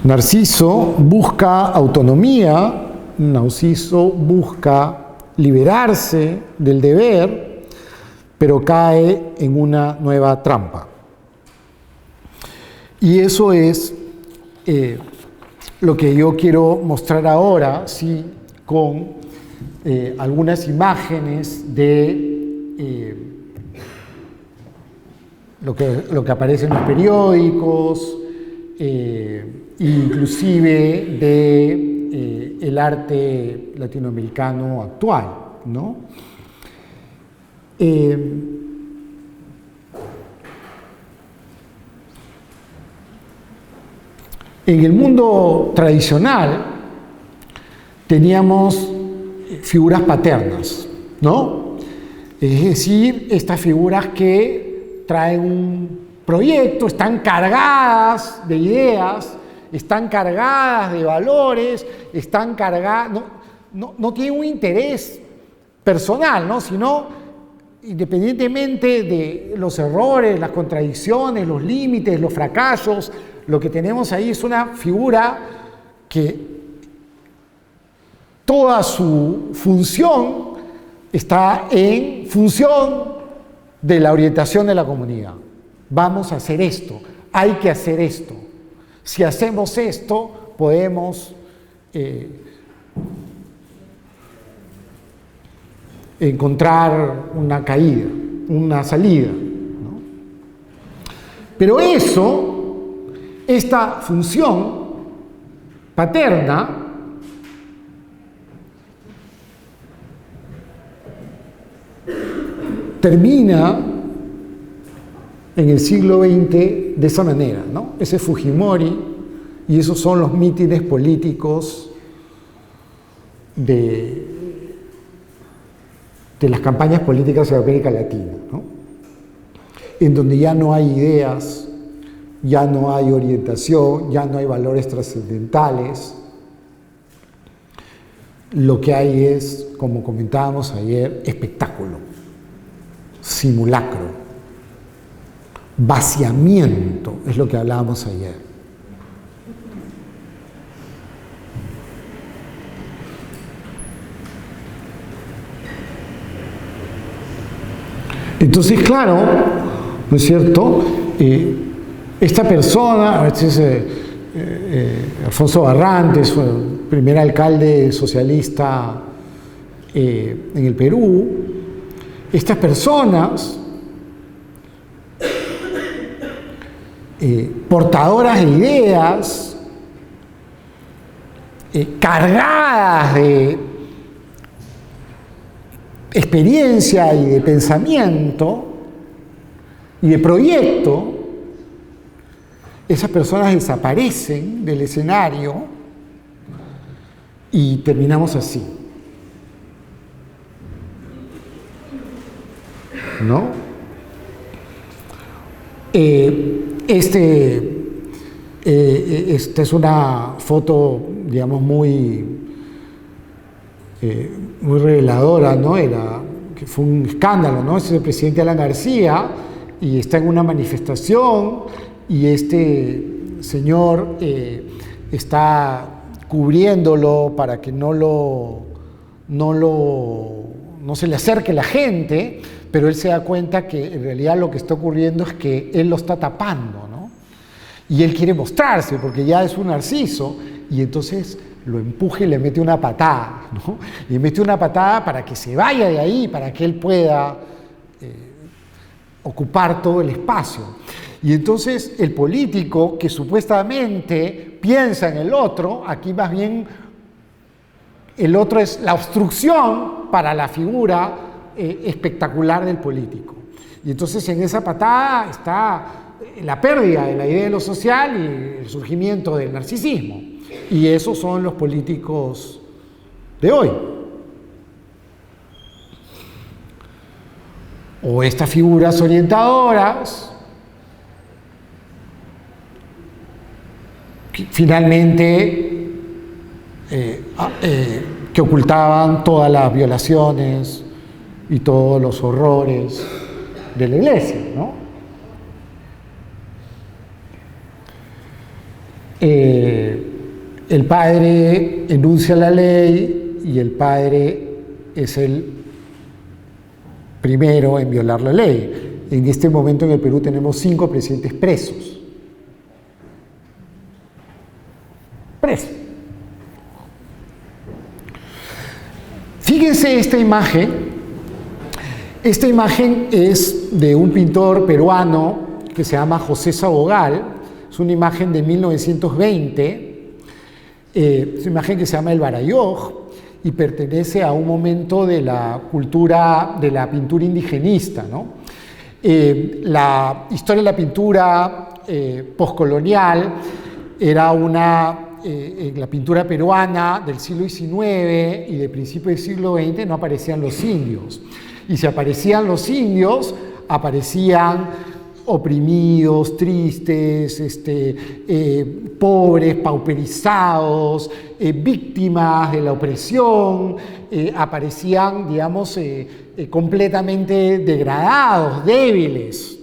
Narciso busca autonomía, Narciso busca liberarse del deber, pero cae en una nueva trampa. Y eso es lo que yo quiero mostrar ahora, sí, con algunas imágenes de lo que aparece en los periódicos, inclusive de el arte latinoamericano actual, ¿no? En el mundo tradicional teníamos figuras paternas, ¿no? Es decir, estas figuras que traen un proyecto, están cargadas de ideas, están cargadas de valores, están cargadas, no tienen un interés personal, ¿no? Sino, independientemente de los errores, las contradicciones, los límites, los fracasos, lo que tenemos ahí es una figura que toda su función está en función de la orientación de la comunidad. Vamos a hacer esto, hay que hacer esto. Si hacemos esto, podemos encontrar una caída, una salida, ¿no? Pero esta función paterna termina en el siglo XX de esa manera, ¿no? Ese Fujimori y esos son los mítines políticos de las campañas políticas de América Latina, ¿no? En donde ya no hay ideas, ya no hay orientación, ya no hay valores trascendentales. Lo que hay es, como comentábamos ayer, espectáculo, simulacro, vaciamiento, es lo que hablábamos ayer. Entonces, claro, ¿no es cierto? Esta persona, Alfonso Barrantes, fue el primer alcalde socialista en el Perú. Estas personas, portadoras de ideas, cargadas de experiencia y de pensamiento y de proyecto, esas personas desaparecen del escenario y terminamos así, ¿no? Esta es una foto, digamos, muy reveladora, ¿no? Que fue un escándalo, ¿no? Este es el presidente Alan García y está en una manifestación y este señor está cubriéndolo para que no se le acerque la gente, pero él se da cuenta que en realidad lo que está ocurriendo es que él lo está tapando, ¿no? Y él quiere mostrarse porque ya es un narciso y entonces lo empuja y le mete una patada, ¿no? Y mete una patada para que se vaya de ahí, para que él pueda ocupar todo el espacio. Y entonces el político que supuestamente piensa en el otro, aquí más bien el otro es la obstrucción para la figura espectacular del político. Y entonces en esa patada está la pérdida de la idea de lo social y el surgimiento del narcisismo. Y esos son los políticos de hoy. O estas figuras orientadoras que finalmente que ocultaban todas las violaciones y todos los horrores de la Iglesia, ¿no? el padre enuncia la ley y el padre es el primero en violar la ley. En este momento en el Perú tenemos 5 presidentes presos. Presos. Fíjense esta imagen. Esta imagen es de un pintor peruano que se llama José Sabogal. Es una imagen de 1920. Es una imagen que se llama El Barayoj y pertenece a un momento de la cultura, de la pintura indigenista, ¿no? La historia de la pintura postcolonial era en la pintura peruana del siglo XIX y de principios del siglo XX no aparecían los indios. Y si aparecían los indios, aparecían oprimidos, tristes, pobres, pauperizados, víctimas de la opresión, aparecían, digamos, completamente degradados, débiles.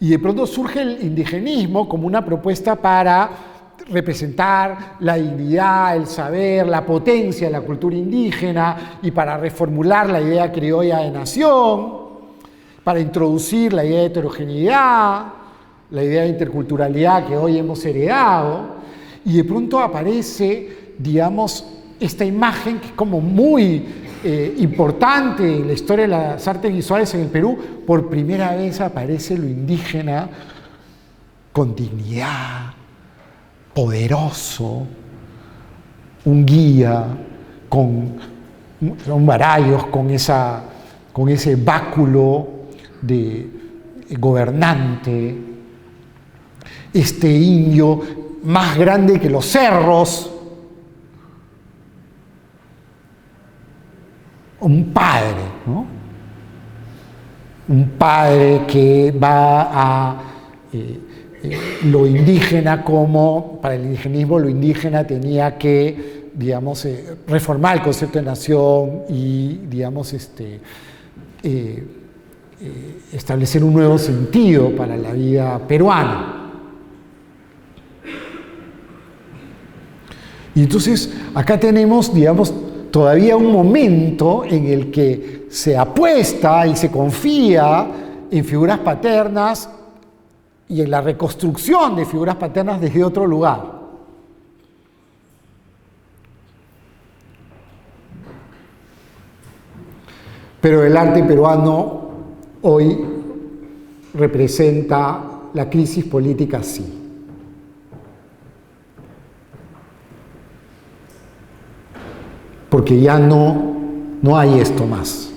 Y de pronto surge el indigenismo como una propuesta para representar la dignidad, el saber, la potencia de la cultura indígena y para reformular la idea criolla de nación, para introducir la idea de heterogeneidad, la idea de interculturalidad que hoy hemos heredado, y de pronto aparece, digamos, esta imagen que es como muy importante en la historia de las artes visuales en el Perú. Por primera vez aparece lo indígena con dignidad, poderoso, un guía, con Barayos, con ese báculo de gobernante, este indio más grande que los cerros, un padre, ¿no? Un padre que va a lo indígena, como para el indigenismo lo indígena tenía que, digamos, reformar el concepto de nación y, digamos, establecer un nuevo sentido para la vida peruana. Y entonces acá tenemos, digamos, todavía un momento en el que se apuesta y se confía en figuras paternas y en la reconstrucción de figuras paternas desde otro lugar. Pero el arte peruano hoy representa la crisis política, sí. Porque ya no hay esto más.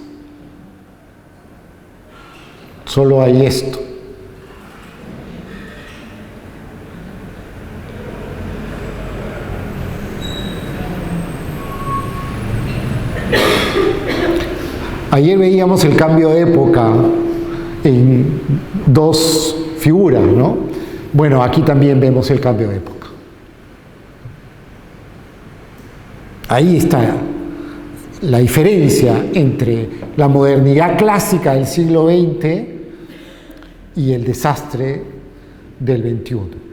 Solo hay esto. Ayer veíamos el cambio de época en 2 figuras, ¿no? Bueno, aquí también vemos el cambio de época. Ahí está la diferencia entre la modernidad clásica del siglo XX y el desastre del XXI.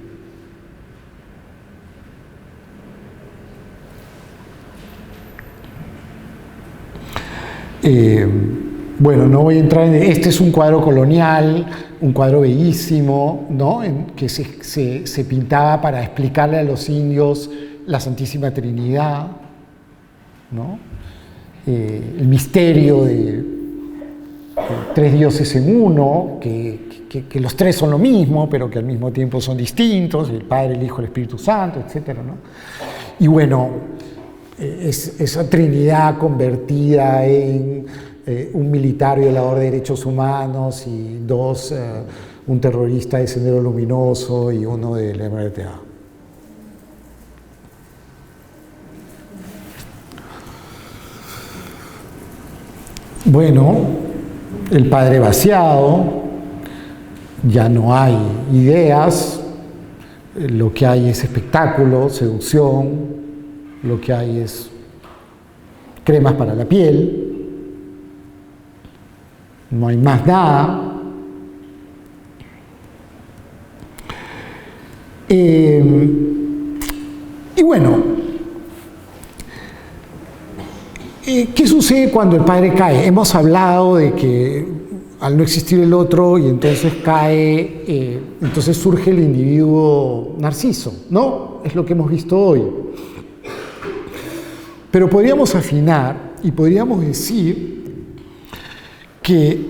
Bueno, no voy a entrar en... Este es un cuadro colonial, un cuadro bellísimo, ¿no? Que se pintaba para explicarle a los indios la Santísima Trinidad, ¿no? El misterio de 3 dioses en uno, que los 3 son lo mismo, pero que al mismo tiempo son distintos, el Padre, el Hijo, el Espíritu Santo, etc., ¿no? Y bueno, esa Trinidad convertida en un militar violador de derechos humanos y 2, un terrorista de Sendero Luminoso y uno de la MRTA. Bueno, el padre vaciado, ya no hay ideas, lo que hay es espectáculo, seducción, lo que hay es cremas para la piel, no hay más nada. bueno, ¿qué sucede cuando el padre cae? Hemos hablado de que al no existir el otro y entonces cae, entonces surge el individuo narciso, ¿no? Es lo que hemos visto hoy. Pero podríamos afinar y podríamos decir que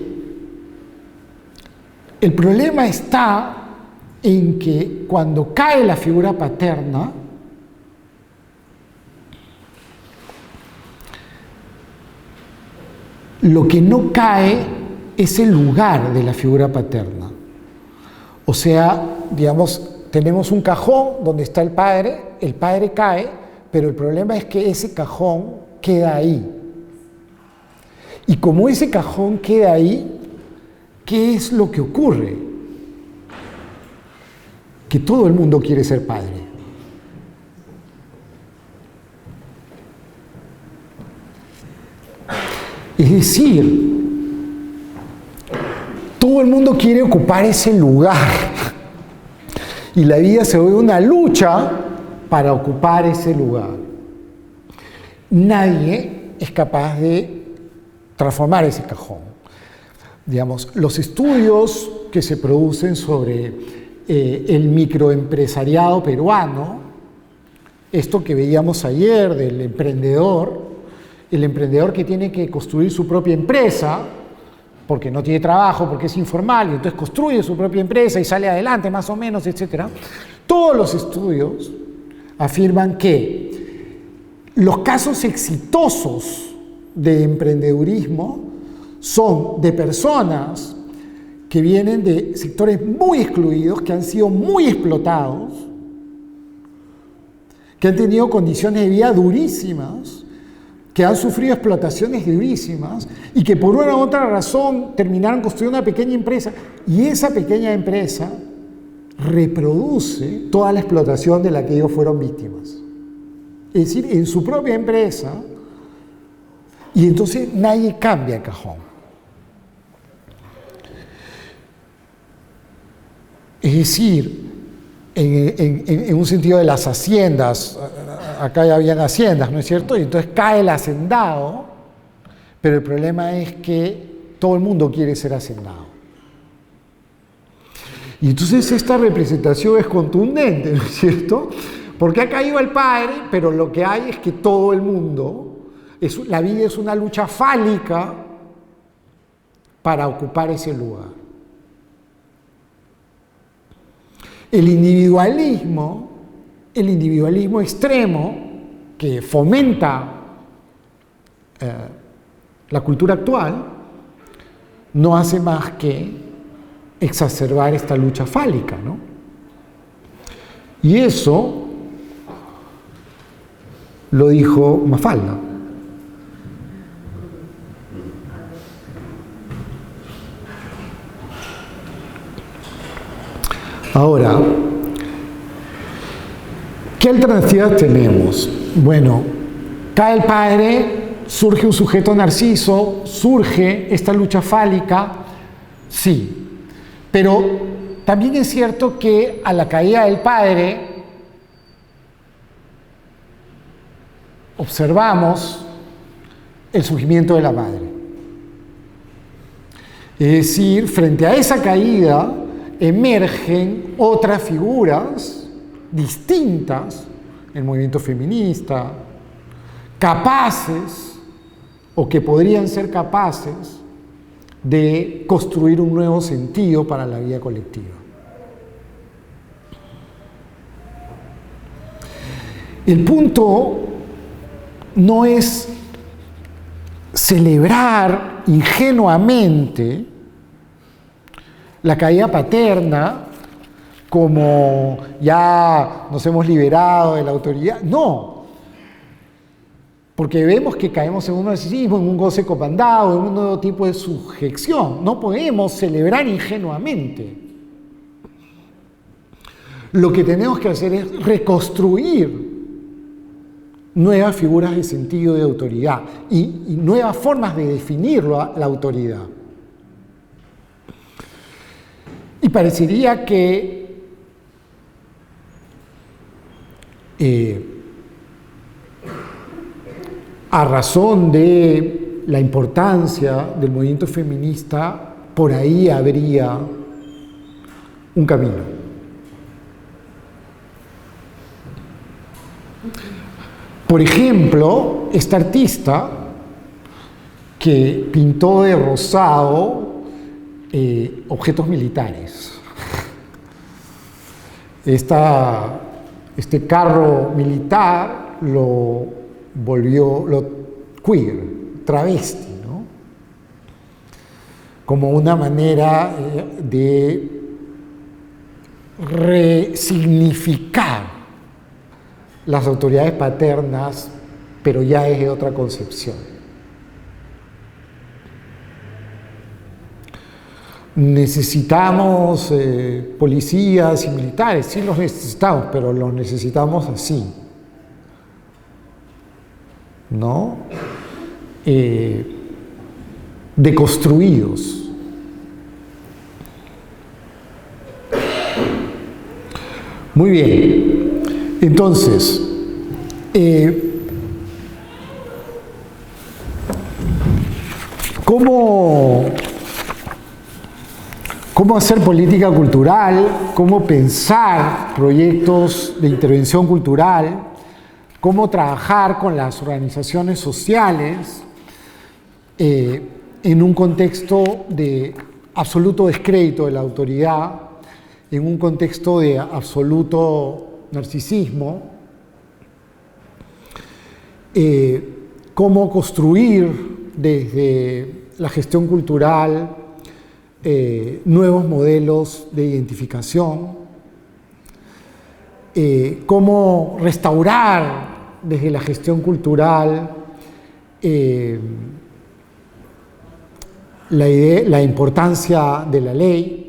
el problema está en que cuando cae la figura paterna, lo que no cae es el lugar de la figura paterna. O sea, digamos, tenemos un cajón donde está el padre cae, pero el problema es que ese cajón queda ahí. Y como ese cajón queda ahí, ¿qué es lo que ocurre? Que todo el mundo quiere ser padre. Es decir, todo el mundo quiere ocupar ese lugar. Y la vida se vuelve una lucha para ocupar ese lugar. Nadie es capaz de transformar ese cajón. Digamos, los estudios que se producen sobre el microempresariado peruano, esto que veíamos ayer del emprendedor, el emprendedor que tiene que construir su propia empresa, porque no tiene trabajo, porque es informal, y entonces construye su propia empresa y sale adelante más o menos, etc. Todos los estudios afirman que los casos exitosos de emprendedurismo son de personas que vienen de sectores muy excluidos, que han sido muy explotados, que han tenido condiciones de vida durísimas, que han sufrido explotaciones durísimas y que por una u otra razón terminaron construyendo una pequeña empresa, y esa pequeña empresa reproduce toda la explotación de la que ellos fueron víctimas. Es decir, en su propia empresa, y entonces nadie cambia el cajón. Es decir, en un sentido de las haciendas, acá ya habían haciendas, ¿no es cierto? Y entonces cae el hacendado, pero el problema es que todo el mundo quiere ser hacendado. Y entonces esta representación es contundente, ¿no es cierto? Porque ha caído el padre, pero lo que hay es que todo el mundo, la vida es una lucha fálica para ocupar ese lugar. El individualismo extremo que fomenta la cultura actual no hace más que exacerbar esta lucha fálica, ¿no? Y eso lo dijo Mafalda. Ahora, ¿qué alternativas tenemos? Bueno, cae el padre, surge un sujeto narciso, surge esta lucha fálica, sí, pero también es cierto que a la caída del padre observamos el surgimiento de la madre. Es decir, frente a esa caída emergen otras figuras distintas, el movimiento feminista, capaces o que podrían ser capaces de construir un nuevo sentido para la vida colectiva. El punto no es celebrar ingenuamente la caída paterna como ya nos hemos liberado de la autoridad. No, porque vemos que caemos en un narcisismo, en un goce comandado, en un nuevo tipo de sujeción. No podemos celebrar ingenuamente. Lo que tenemos que hacer es reconstruir nuevas figuras de sentido de autoridad y nuevas formas de definir la autoridad. Y parecería que a razón de la importancia del movimiento feminista, por ahí habría un camino. Por ejemplo, esta artista que pintó de rosado objetos militares. Este carro militar lo volvió queer, travesti, ¿no? Como una manera de resignificar las autoridades paternas, pero ya es de otra concepción. Necesitamos policías y militares, sí los necesitamos, pero los necesitamos así, ¿no? Deconstruidos. Muy bien, entonces, ¿cómo hacer política cultural? ¿Cómo pensar proyectos de intervención cultural? ¿Cómo trabajar con las organizaciones sociales en un contexto de absoluto descrédito de la autoridad, en un contexto de absoluto narcisismo? ¿Cómo construir desde la gestión cultural nuevos modelos de identificación? ¿Cómo restaurar desde la gestión cultural la importancia de la ley?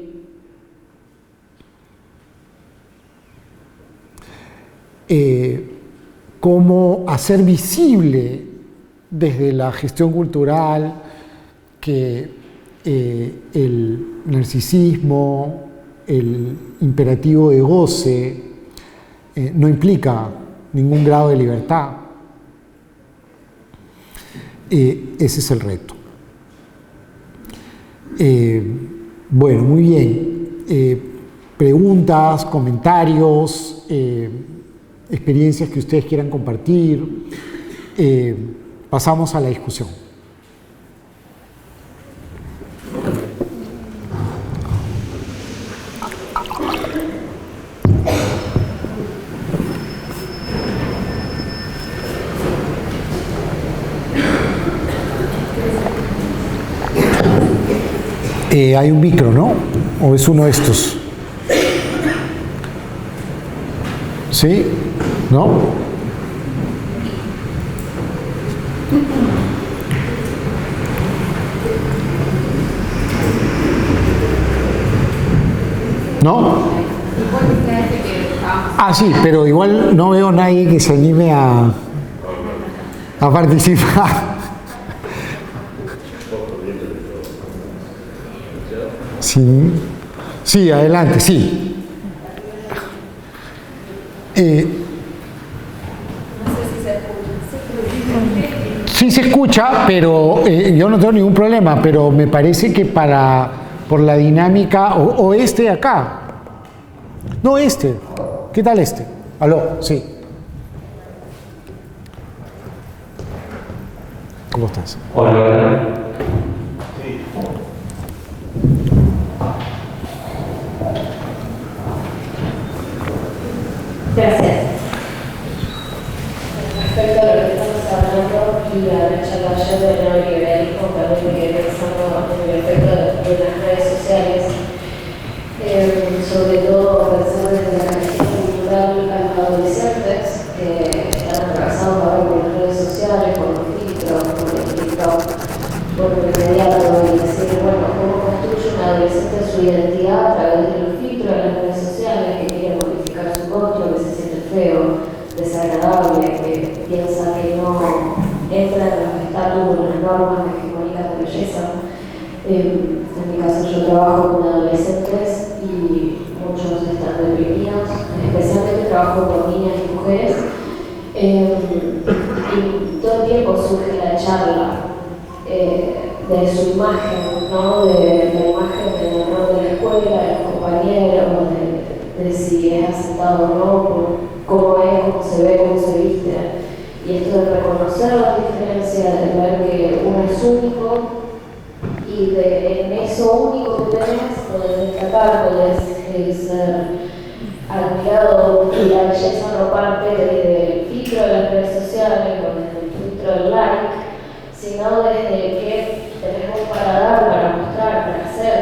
Cómo hacer visible desde la gestión cultural que el narcisismo, el imperativo de goce, no implica ningún grado de libertad. Ese es el reto. Bueno, muy bien. Preguntas, comentarios, experiencias que ustedes quieran compartir. Pasamos a la discusión. Hay un micro, ¿no? ¿O es uno de estos? ¿Sí? ¿No? ¿No? Ah, sí, pero igual no veo a nadie que se anime a participar. Sí, sí, adelante, sí. Sí se escucha, pero yo no tengo ningún problema, pero me parece que por la dinámica, o este de acá. No, este. ¿Qué tal este? Aló, sí. ¿Cómo estás? Hola. Gracias. Respecto a lo que estamos hablando y a la charla ayer del neoliberalismo, también me quedé pensando en el efecto de las redes sociales, sobre todo pensar desde la gestión cultural a los adolescentes que están atravesados ahora por las redes sociales, por los filtros, por el TikTok, por lo inmediato, y decir, bueno, cómo construye un adolescente su identidad a través de los filtros de las redes sociales, que quiere modificar su rostro, que se siente feo, desagradable, que piensa que no entra en los estatutos, en las normas hegemónicas de belleza. En mi caso yo trabajo con adolescentes y muchos están deprimidos, especialmente trabajo con niñas y mujeres. Y todo el tiempo surge charla de su imagen, ¿no? De la imagen del rol de la escuela, de los compañeros, de si es aceptado o no, cómo es, cómo se ve, cómo se viste. Y esto de reconocer las diferencias, de ver que uno es único y en eso único que tenés podés destacar, podés ser admirado, y la belleza no parte desde el filtro de las redes sociales o desde el filtro del like, sino desde que tenemos para dar, para mostrar, para hacer,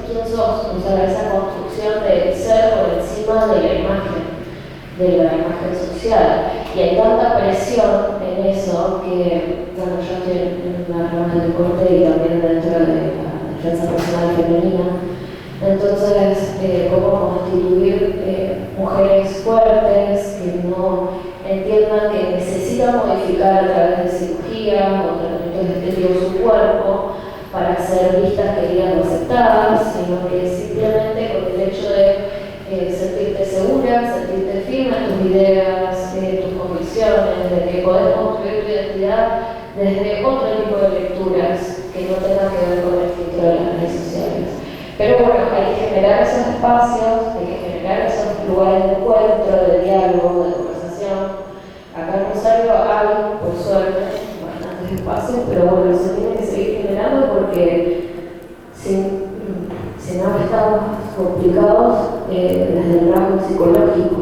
quién sos, o sea, esa construcción de ser por encima de la imagen social. Y hay tanta presión en eso que, bueno, yo estoy en una rama del deporte y también dentro de la defensa personal femenina. Entonces, cómo constituir mujeres fuertes que no entiendan que necesitan modificar a través de cirugía o tratamientos estéticos su cuerpo para ser vistas, queridas o aceptadas, sino que simplemente con el hecho de sentirte segura, sentirte firme en tus ideas, tus convicciones, de que podés construir tu identidad desde otro tipo de lecturas que no tengan que ver con el filtro de las redes sociales. Pero bueno, hay que generar esos espacios, hay que generar esos lugares de encuentro, de diálogo, de conversación. Acá en Rosario hay, por suerte, bastantes espacios, pero bueno, se tiene que seguir generando porque si no estamos complicados desde el rasgo psicológico,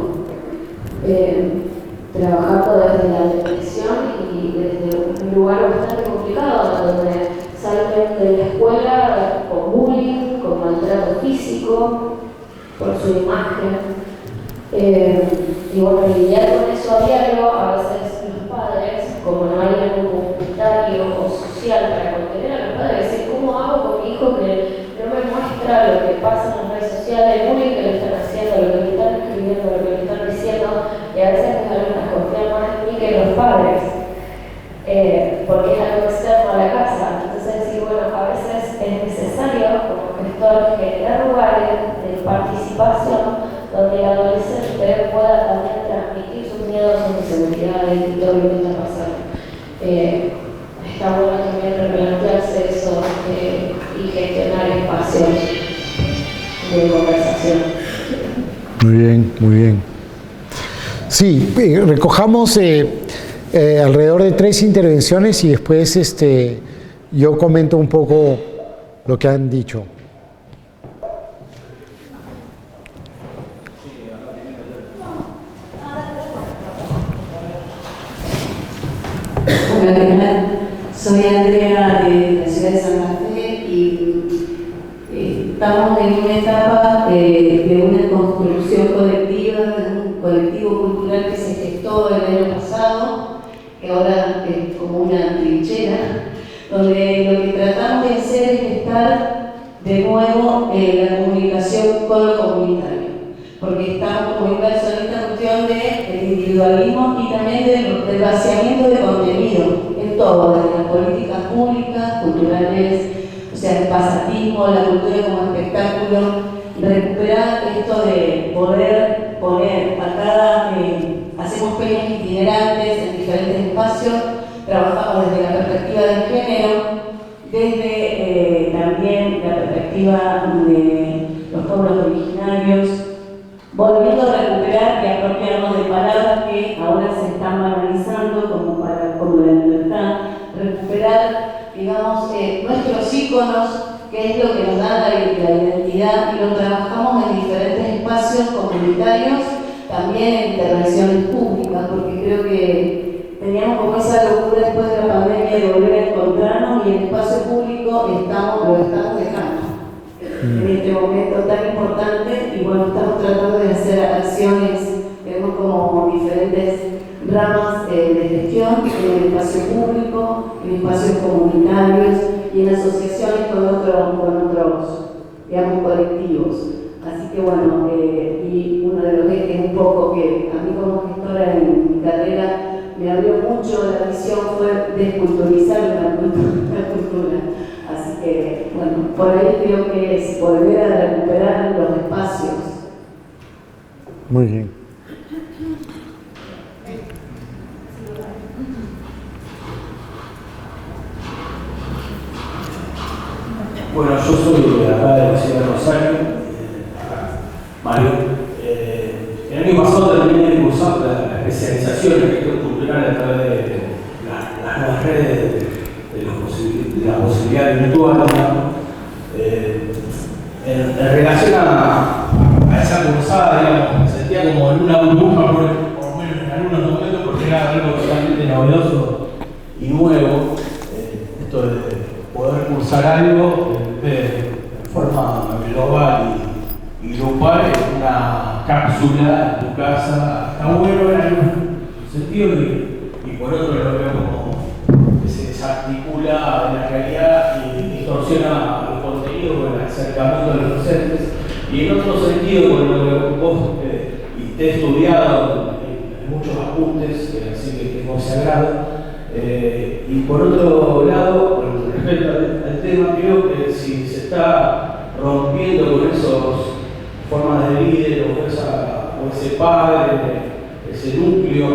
trabajando desde la depresión y desde un lugar bastante complicado, donde salen de la escuela con bullying, con maltrato físico, por su imagen. Y bueno, lidiar con eso a diario, a veces los padres, como no hay algo comunitario o social para contener a los padres, decir, ¿cómo hago con mi hijo que no me muestra lo que pasa en las redes sociales, el bullying que le están haciendo, lo que le están escribiendo, lo que le están diciendo? Y a veces los alumnos confían más en mí que en los padres, porque es algo externo a la casa. Entonces decir, bueno, a veces es necesario como gestor generar lugares de participación donde el adolescente pueda también transmitir sus miedos, sus inseguridades y todo lo que está pasando. Está bueno también replantearse eso y gestionar espacios de conversación. Muy bien, muy bien. Sí, recojamos alrededor de 3 intervenciones y después yo comento un poco lo que han dicho. Hola, soy Andrea de la ciudad de Santa Fe y estamos en una etapa de una construcción colectiva, de un colectivo cultural que se gestó el año pasado, que ahora es como una trinchera, donde lo que tratamos de hacer es gestar de nuevo la comunicación con lo comunitario, porque estamos como inmersos en esta cuestión del individualismo y también del vaciamiento de contenido en todo, desde las políticas públicas, culturales, o sea, el pasatismo, la cultura como espectáculo, recuperar esto de poder poner a cada, hacemos peñas itinerantes en diferentes espacios, trabajamos desde la perspectiva del género, desde también la perspectiva de los pueblos originarios, volviendo a recuperar y apropiarnos de palabras que ahora se están banalizando como la libertad, recuperar, digamos, nuestros íconos, que es lo que nos da la identidad, y lo trabajamos en diferentes espacios comunitarios, también en intervenciones públicas, porque creo que teníamos como esa locura después de la pandemia de volver a encontrarnos, y el espacio público lo estamos dejando en este momento tan importante. Y bueno, estamos tratando de hacer acciones, tenemos como diferentes ramas de gestión en el espacio público, en espacios comunitarios y en asociaciones con otros digamos, colectivos. Así que bueno, y uno de los ejes un poco que a mí como gestora en mi carrera me abrió mucho la visión fue desculturizar la cultura. Así que, bueno, por ahí creo que es volver a recuperar los espacios. Muy bien. Bueno, yo soy de acá de la ciudad de Rosario, Mario. El año pasado terminé de cursar la especialización en gestión cultural a través de las nuevas redes de la posibilidad virtual, en relación a esa cursada, digamos, me sentía como en una burbuja, por lo menos en algunos momentos, porque era algo totalmente novedoso y nuevo, esto de poder cursar algo de forma global y grupal en una cápsula en tu casa. Está bueno en algún sentido y por otro lo veo como que se desarticula de la realidad y distorsiona los contenidos con el acercamiento de los docentes. Y en otro sentido, con lo que vos te he estudiado en muchos apuntes, así que tengo ese agrado. Y por otro lado, con respecto al tema, creo que si se está rompiendo con esas formas de líder o ese padre, ese núcleo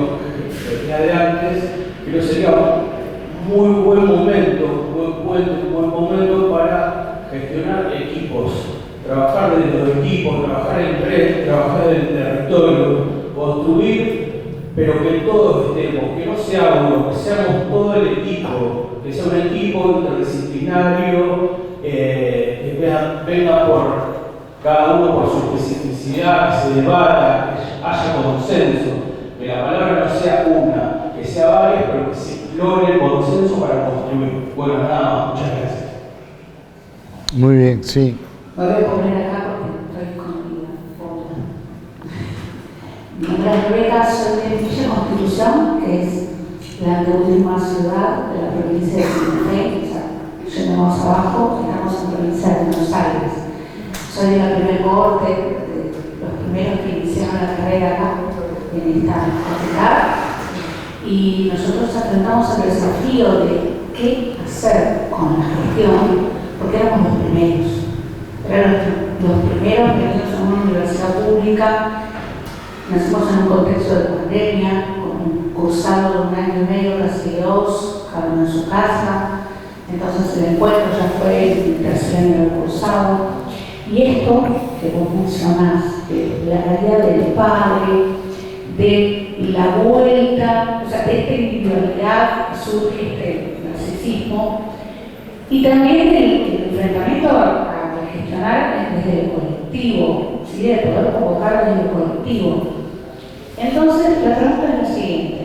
que venía de antes, creo que sería un muy buen momento para gestionar equipos, trabajar desde los equipos, trabajar en red, trabajar en el territorio, construir, pero que todos estemos, que no sea uno, que seamos todo el equipo, que sea un equipo interdisciplinario, que venga por cada uno por su especificidad, que se debata, que haya consenso, que la palabra no sea una, que sea varias, pero que se logre el consenso para construir. Bueno, nada más, muchas gracias. Muy bien, sí. Me voy a poner acá porque estoy con mi nombre es Rebeca, soy de Villa Constitución, que es la última ciudad de la provincia de Santa Fe, o sea, yendo más abajo, estamos en la provincia de Buenos Aires. Soy de la primera cohorte, de los primeros que iniciaron la carrera acá, en esta facultad, y nosotros enfrentamos el desafío de qué hacer con la gestión, porque éramos los primeros. Eran los primeros venidos a una universidad pública. Nacimos en un contexto de pandemia, con un cursado de 1 año y medio, casi 2, cada uno en su casa. Entonces el encuentro ya fue el tercer año del cursado. Y esto que vos mencionás, de la realidad del padre, de la vuelta, o sea, de esta individualidad que surge este narcisismo, y también el enfrentamiento a gestionar desde el colectivo, ¿sí? De poder convocar desde el colectivo. Entonces, la pregunta es la siguiente.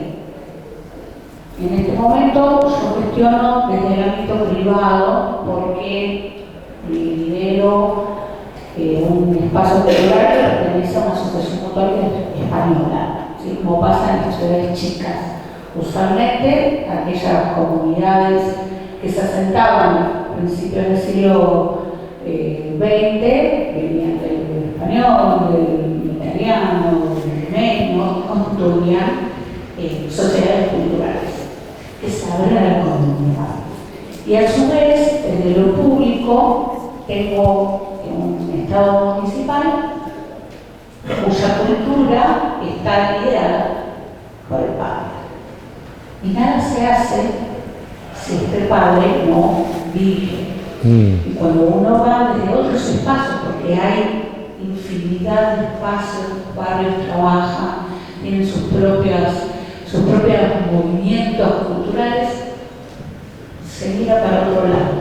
En este momento yo gestiono desde el ámbito privado porque lidero un espacio cultural que pertenece a una asociación mutual española, ¿sí? Como pasa en las ciudades chicas. Usualmente aquellas comunidades que se asentaban a principios del siglo XX venían del español, del italiano, del armenio, construían sociedades culturales que se abren a la comunidad. Y a su vez, desde lo público, tengo un Estado municipal cuya cultura está liderada por el padre. Y nada se hace si este padre no dirige. Y cuando uno va desde otros espacios, porque hay infinidad de espacios, los barrios trabajan, tienen sus propios movimientos culturales, se mira para otro lado,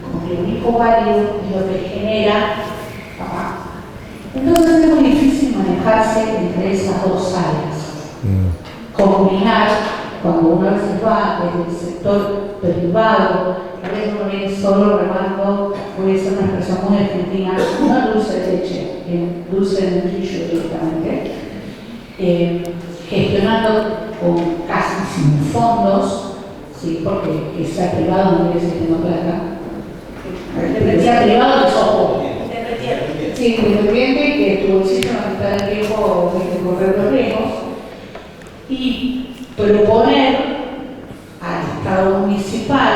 como que lo único válido es lo que genera. Entonces es muy difícil manejarse entre esas dos áreas. Combinar, cuando uno a veces va desde el sector privado, a veces uno viene solo remando, voy a hacer una expresión muy argentina, no dulce de leche, dulce de membrillo directamente, gestionando con casi sin fondos, ¿sí? Porque que sea privado no quiere decir que no plata. Que sea privado que sos pobre. Sí, independiente que tu bolsillo no está del tiempo de correr los riesgos y proponer al Estado municipal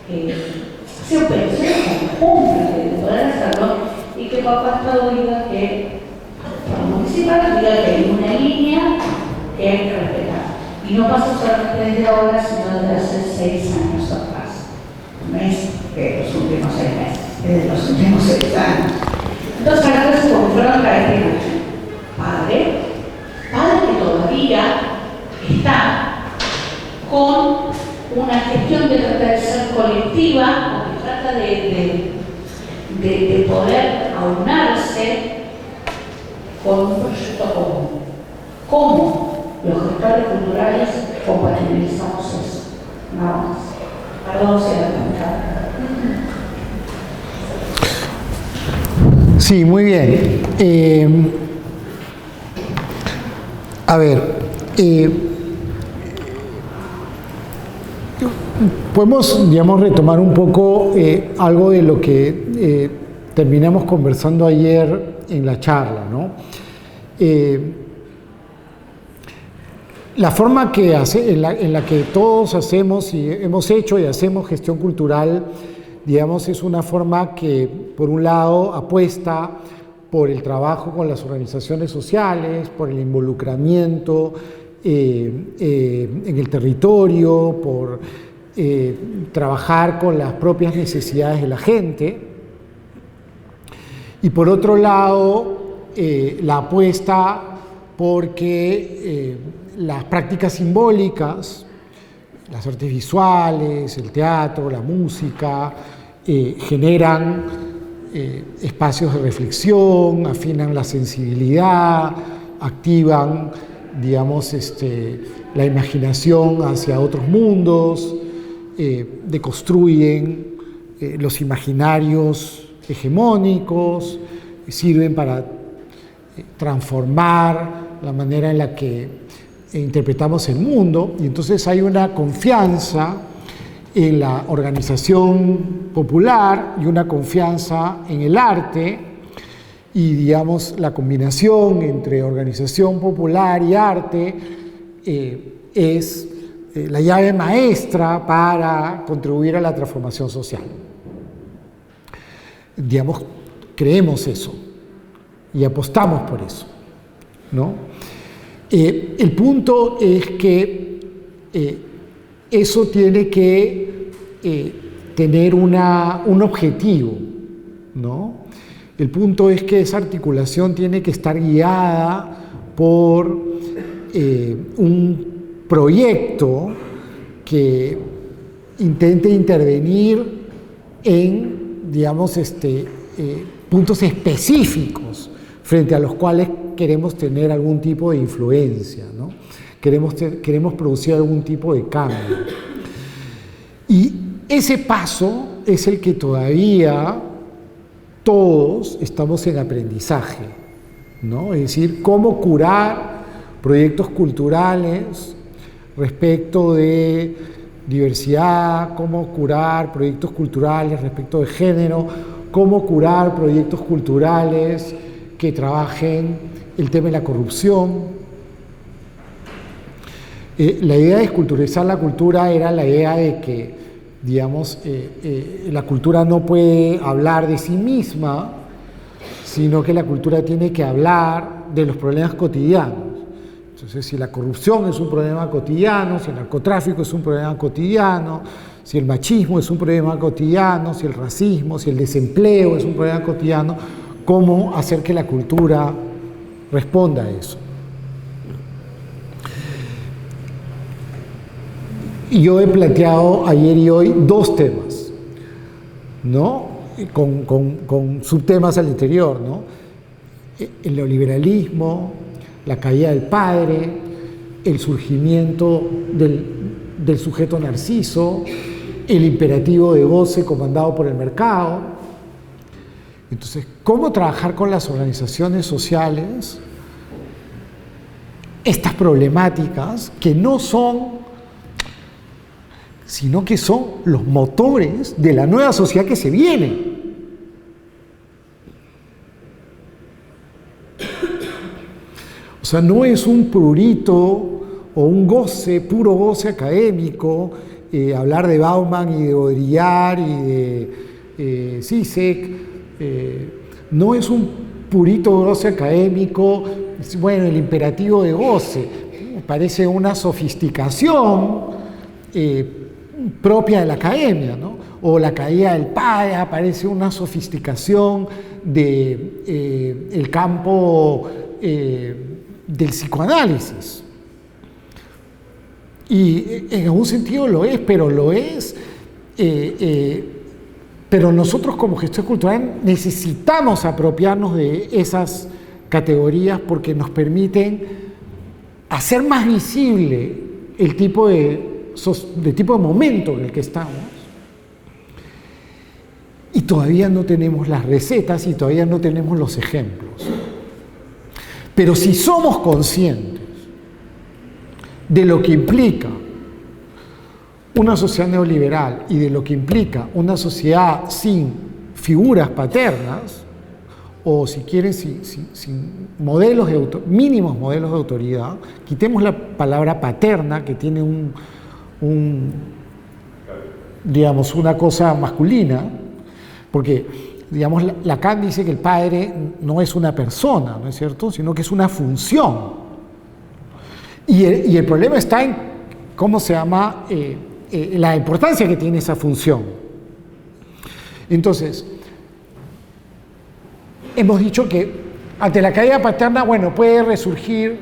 hacer operaciones conjuntas de poder hacerlo y que papá Estado diga que el municipal diga que hay una línea que hay que respetar. Y no pasa solamente desde ahora, sino desde hace 6 años atrás. Un mes, los últimos 6 meses. en los últimos 6 años. Entonces acá se confronta este padre que todavía está con una gestión que trata de ser colectiva, o que trata de poder aunarse con un proyecto común. ¿Cómo los gestores culturales compatibilizamos eso? Nada más. Perdón si la pregunta. Sí, muy bien. A ver, podemos, digamos, retomar un poco algo de lo que terminamos conversando ayer en la charla, ¿no? La forma que en la que todos hacemos y hemos hecho y hacemos gestión cultural, digamos, es una forma que, por un lado, apuesta por el trabajo con las organizaciones sociales, por el involucramiento en el territorio, por trabajar con las propias necesidades de la gente. Y por otro lado, la apuesta porque las prácticas simbólicas, las artes visuales, el teatro, la música, generan espacios de reflexión, afinan la sensibilidad, activan, digamos, la imaginación hacia otros mundos, deconstruyen los imaginarios hegemónicos, sirven para transformar la manera en la que interpretamos el mundo, y entonces hay una confianza en la organización popular y una confianza en el arte, y digamos la combinación entre organización popular y arte es la llave maestra para contribuir a la transformación social. Digamos, creemos eso y apostamos por eso, ¿no? El punto es que eso tiene que tener un objetivo, ¿no? El punto es que esa articulación tiene que estar guiada por un proyecto que intente intervenir en, digamos, puntos específicos frente a los cuales queremos tener algún tipo de influencia, ¿no? Queremos producir algún tipo de cambio. Y ese paso es el que todavía todos estamos en aprendizaje, ¿no? Es decir, cómo curar proyectos culturales respecto de diversidad, cómo curar proyectos culturales respecto de género, cómo curar proyectos culturales que trabajen el tema de la corrupción. La idea de desculturizar la cultura era la idea de que, digamos, la cultura no puede hablar de sí misma, sino que la cultura tiene que hablar de los problemas cotidianos. Entonces, si la corrupción es un problema cotidiano, si el narcotráfico es un problema cotidiano, si el machismo es un problema cotidiano, si el racismo, si el desempleo es un problema cotidiano, ¿cómo hacer que la cultura responda a eso? Y yo he planteado ayer y hoy dos temas, ¿no? Con subtemas al interior, ¿no? El neoliberalismo, la caída del padre, el surgimiento del sujeto narciso, el imperativo de goce comandado por el mercado. Entonces, ¿cómo trabajar con las organizaciones sociales estas problemáticas que no son, sino que son los motores de la nueva sociedad que se viene? O sea, no es un prurito o un goce, puro goce académico, hablar de Bauman y de Baudrillard y de Zizek. No es un purito goce académico, bueno, el imperativo de goce. Me parece una sofisticación propia de la academia, ¿no? o la caída del padre, aparece una sofisticación del campo del psicoanálisis. Y en algún sentido lo es, pero nosotros como gestión cultural necesitamos apropiarnos de esas categorías porque nos permiten hacer más visible el tipo de momento en el que estamos. Y todavía no tenemos las recetas y todavía no tenemos los ejemplos. Pero si somos conscientes de lo que implica una sociedad neoliberal y de lo que implica una sociedad sin figuras paternas, o si quieren, sin modelos mínimos modelos de autoridad, quitemos la palabra paterna que tiene digamos, una cosa masculina, porque, digamos, Lacan dice que el padre no es una persona, ¿no es cierto?, sino que es una función. Y el problema está en, ¿cómo se llama?, la importancia que tiene esa función. Entonces, hemos dicho que ante la caída paterna, bueno, puede resurgir,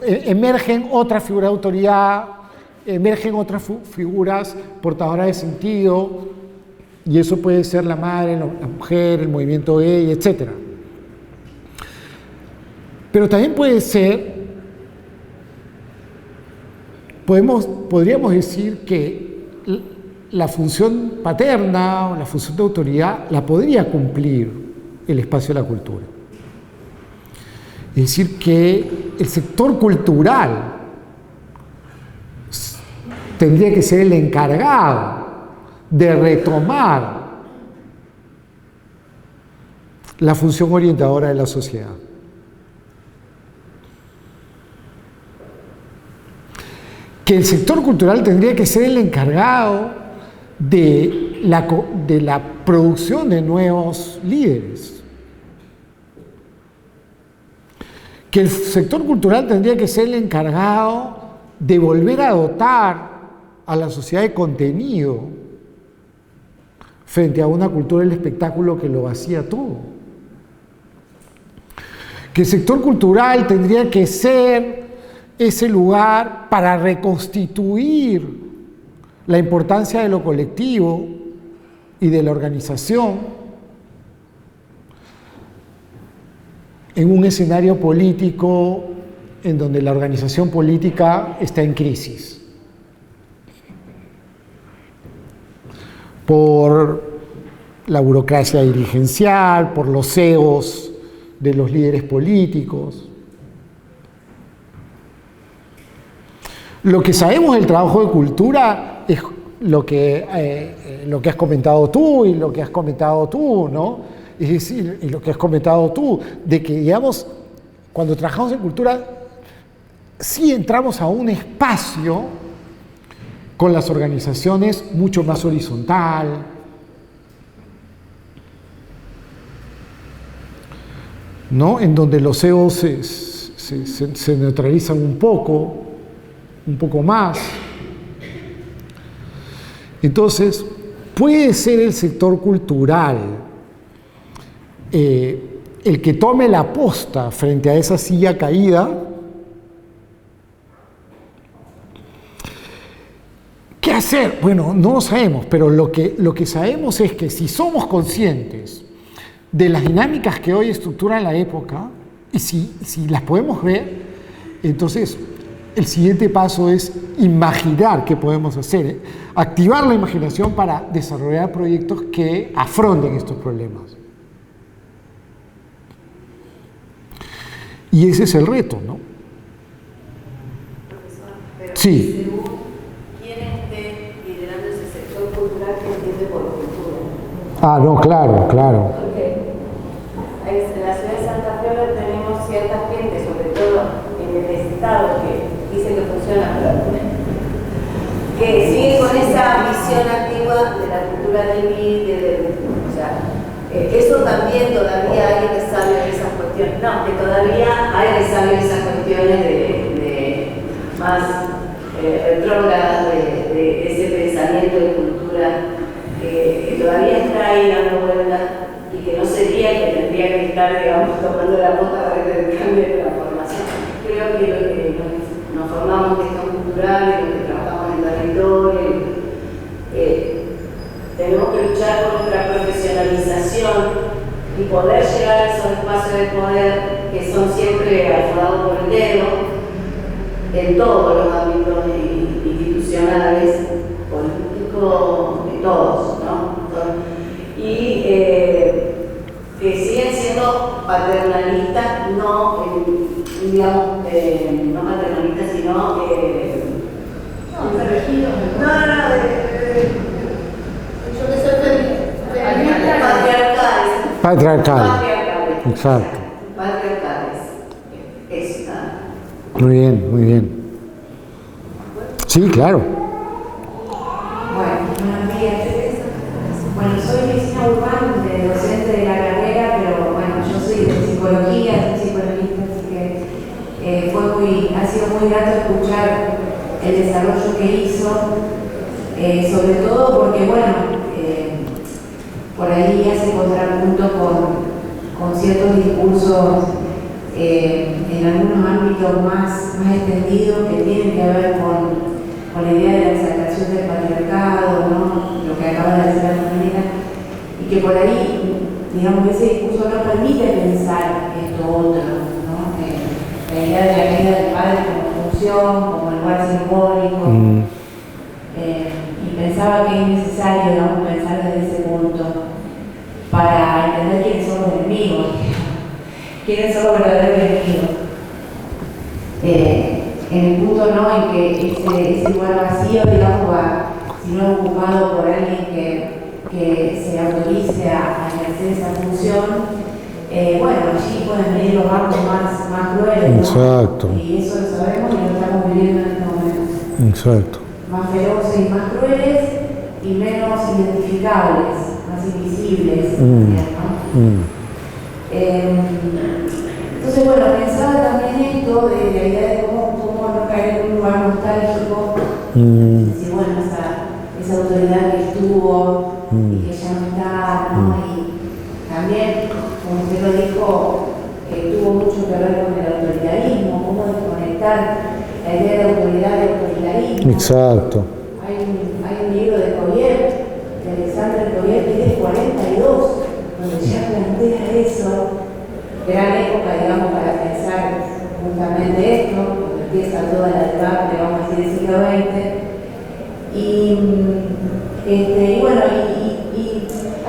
emergen otras figuras de autoridad, emergen otras figuras portadoras de sentido, y eso puede ser la madre, la mujer, el movimiento gay, etc. Pero también puede ser, podríamos decir que la función paterna o la función de autoridad la podría cumplir el espacio de la cultura. Es decir, que el sector cultural tendría que ser el encargado de retomar la función orientadora de la sociedad. Que el sector cultural tendría que ser el encargado de la producción de nuevos líderes. Que el sector cultural tendría que ser el encargado de volver a dotar a la sociedad de contenido frente a una cultura del espectáculo que lo vacía todo. Que el sector cultural tendría que ser ese lugar para reconstituir la importancia de lo colectivo y de la organización en un escenario político en donde la organización política está en crisis. Por la burocracia dirigencial, por los egos de los líderes políticos. Lo que sabemos del trabajo de cultura es lo que has comentado tú y lo que has comentado tú, ¿no? Es decir, y lo que has comentado tú, de que, digamos, cuando trabajamos en cultura, sí entramos a un espacio con las organizaciones mucho más horizontal, ¿no?, en donde los egos se neutralizan un poco más. Entonces, puede ser el sector cultural el que tome la posta frente a esa silla caída. ¿Qué hacer? Bueno, no lo sabemos, pero lo que sabemos es que si somos conscientes de las dinámicas que hoy estructuran la época, y si las podemos ver, entonces el siguiente paso es imaginar qué podemos hacer, activar la imaginación para desarrollar proyectos que afronten estos problemas. Y ese es el reto, ¿no? Profesor, pero sí. según quién esté liderando ese sector cultural que entiende por cultura. Ah, no, claro. Porque en la ciudad de Santa Fe tenemos cierta gente, sobre todo en el Estado, que dice que funciona, que sigue con esa visión antigua de la cultura del líder, o sea, eso también todavía hay que saber esas cuestiones, no, que todavía hay que saber esas cuestiones de más retrógradas de ese pensamiento de cultura que todavía está ahí dando vueltas y que no sería que tendría que estar, digamos, tomando la posta para que cambie de transformación. Creo que los que nos formamos en gestión cultural y los que trabajamos en territorio, tenemos que luchar por nuestra profesionalización y poder llegar a esos espacios de poder que son siempre alzados por el dedo en todos los ámbitos institucionales, políticos, de todos, ¿no? Y que siguen siendo paternalistas, no, digamos, no paternalistas, sino Patriarcal. Exacto. Patriarcales. Muy bien, muy bien. Sí, claro. Bueno, buenos días. Bueno, soy Cristina Urbán, docente de la carrera, pero bueno, yo soy de psicología, soy psicologista, así que ha sido muy grato escuchar el desarrollo que hizo, sobre todo porque, bueno, por ahí hace contrapunto con ciertos discursos en algunos ámbitos más extendidos que tienen que ver con la idea de la exaltación del patriarcado, ¿no? Lo que acaba de decir la compañera, y que por ahí, digamos, ese discurso no permite pensar esto otro, ¿no? La idea de la vida del padre como función, como lugar simbólico, y pensaba que es necesario, digamos, pensar desde ese punto para entender quiénes son los enemigos, quiénes son los verdaderos enemigos. En el punto no en que ese lugar vacío, digamos, si no es ocupado por alguien que se autorice a ejercer esa función, bueno, allí pueden venir los bancos más crueles, ¿no? Exacto. Y eso lo sabemos y lo estamos viviendo en este momento. Exacto. Más feroces y más crueles y menos identificables, más invisibles, ¿no? Entonces, bueno, pensaba también esto de la idea de cómo no caer en un lugar nostálgico, decir, bueno, esa autoridad que estuvo y que ya no está, ¿no? Y también, como usted lo dijo, tuvo mucho que ver con el autoritarismo, cómo desconectar la idea de autoridad del autoritarismo. Exacto. Hay un libro de Collier, de Alexandre Collier, que es de 42, donde ya plantea eso. Gran época, digamos, para pensar justamente esto, porque empieza toda la debate, vamos a decir, del siglo XX. Y bueno, y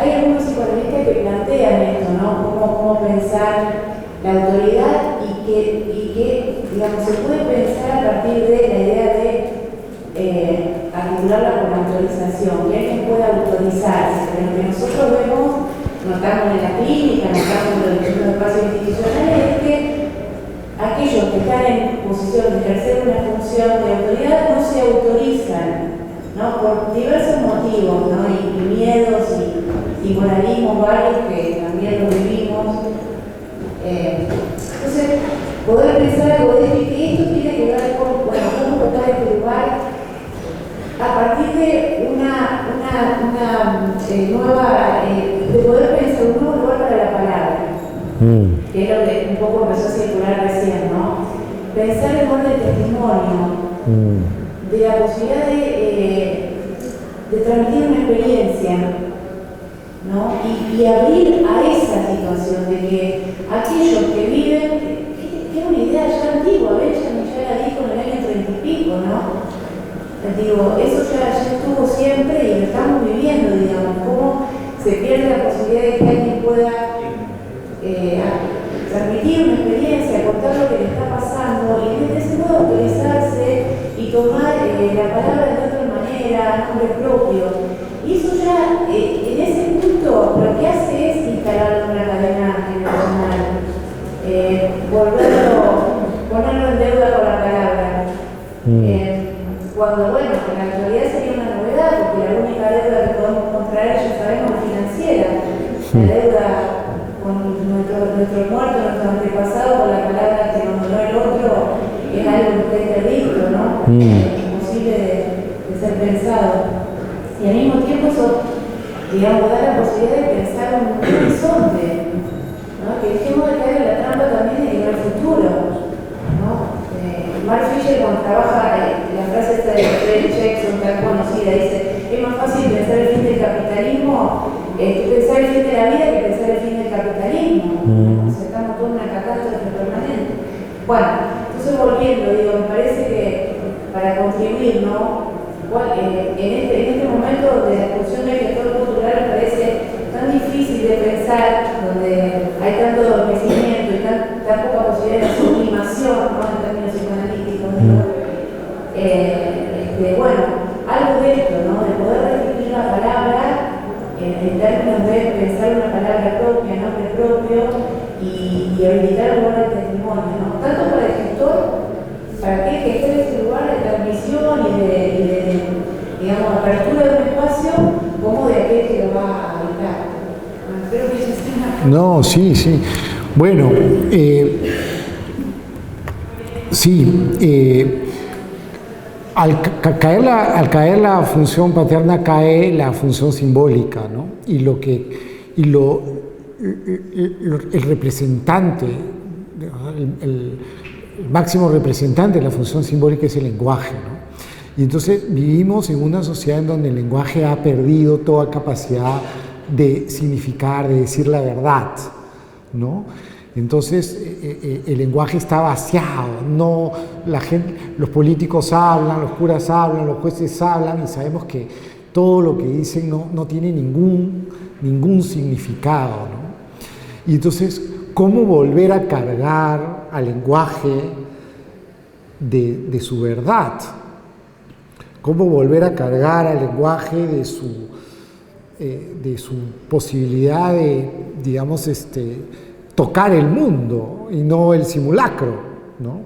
hay algunos psicologistas que plantean esto, ¿no? Cómo pensar la autoridad y que, digamos, se puede pensar a partir de la idea de articularla con la autorización, que alguien pueda autorizarse, pero lo que nosotros vemos, notamos en la clínica, notamos en los distintos espacios institucionales, es que aquellos que están en posición de ejercer una función de autoridad no se autorizan, ¿no? Por diversos motivos, ¿no? Y miedos y moralismos varios que también lo vivimos. Entonces, poder pensar algo de esto, y que esto tiene que ver con, bueno, cómo tocar este lugar a partir de una nueva, de poder pensar un nuevo lugar para la palabra, que es lo que un poco empezó a circular recién, ¿no? Pensar el rol del testimonio, de la posibilidad de transmitir una experiencia, ¿no? Y abrir a esa situación de que aquellos que viven, que es una idea ya antigua, Benjamin ya la dijo en el año 30 y pico, ¿no? Digo, eso ya estuvo siempre y lo estamos viviendo, digamos, cómo se pierde la posibilidad de que alguien pueda transmitir una experiencia, contar lo que le está pasando y desde ese modo autorizarse y tomar la palabra de otra manera, nombre propio. Y eso ya, en ese punto, lo que hace es instalarlo en una cadena generacional, ponerlo en deuda con la palabra. Cuando, bueno, en la actualidad sería una novedad, porque la única deuda que podemos contraer, ya sabemos, es financiera. La deuda con nuestro muerto, nuestro antepasado, con la palabra que nos donó el otro, es algo que está interdicto, ¿no? Como pensado. Y al mismo tiempo eso, digamos, da la posibilidad de pensar un horizonte, ¿no? Que dejemos de caer en la trampa también de ir al futuro, ¿no? Mark Fisher, cuando trabaja, la frase esta de Fred Jackson, tan conocida, dice: es más fácil pensar el fin del capitalismo, pensar el fin de la vida que pensar el fin del capitalismo. O sea, estamos toda una catástrofe permanente. Bueno, entonces volviendo, digo, me parece que para contribuir, ¿no? En este momento donde la discusión del sector cultural me parece tan difícil de pensar, donde hay tanto adormecimiento y tan poca posibilidad de sublimación, ¿no? En términos psicoanalíticos, bueno, algo de esto, ¿no? De poder repetir la palabra en términos de pensar una palabra propia, nombre propio, y habilitar un lugar de testimonio, ¿no? Tanto para el gestor, para que el gestor es ese lugar de transmisión y de digamos, apertura de un espacio, como de aquel que lo va a habitar. Bueno, espero que eso sea una... No, sí, sí. Bueno, sí, al caer la función paterna cae la función simbólica, ¿no? El representante, el máximo representante de la función simbólica es el lenguaje, ¿no? Y entonces vivimos en una sociedad en donde el lenguaje ha perdido toda capacidad de significar, de decir la verdad, ¿no? Entonces el lenguaje está vaciado, no, los políticos hablan, los curas hablan, los jueces hablan, y sabemos que todo lo que dicen no tiene ningún significado, ¿no? Y entonces, ¿cómo volver a cargar al lenguaje de su verdad? ¿Cómo volver a cargar al lenguaje de su posibilidad de, digamos, tocar el mundo y no el simulacro, ¿no?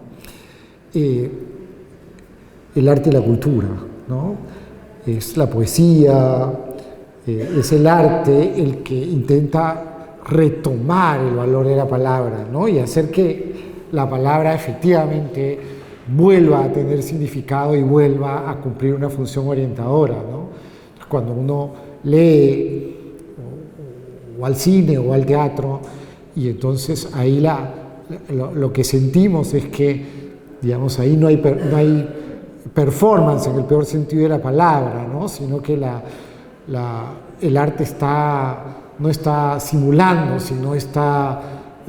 El arte y la cultura, ¿no? Es la poesía, es el arte el que intenta retomar el valor de la palabra, ¿no? Y hacer que la palabra efectivamente vuelva a tener significado y vuelva a cumplir una función orientadora, ¿no? Cuando uno lee o al cine o al teatro, y entonces ahí lo que sentimos es que, digamos, ahí no hay performance en el peor sentido de la palabra, ¿no? Sino que el arte no está simulando, sino está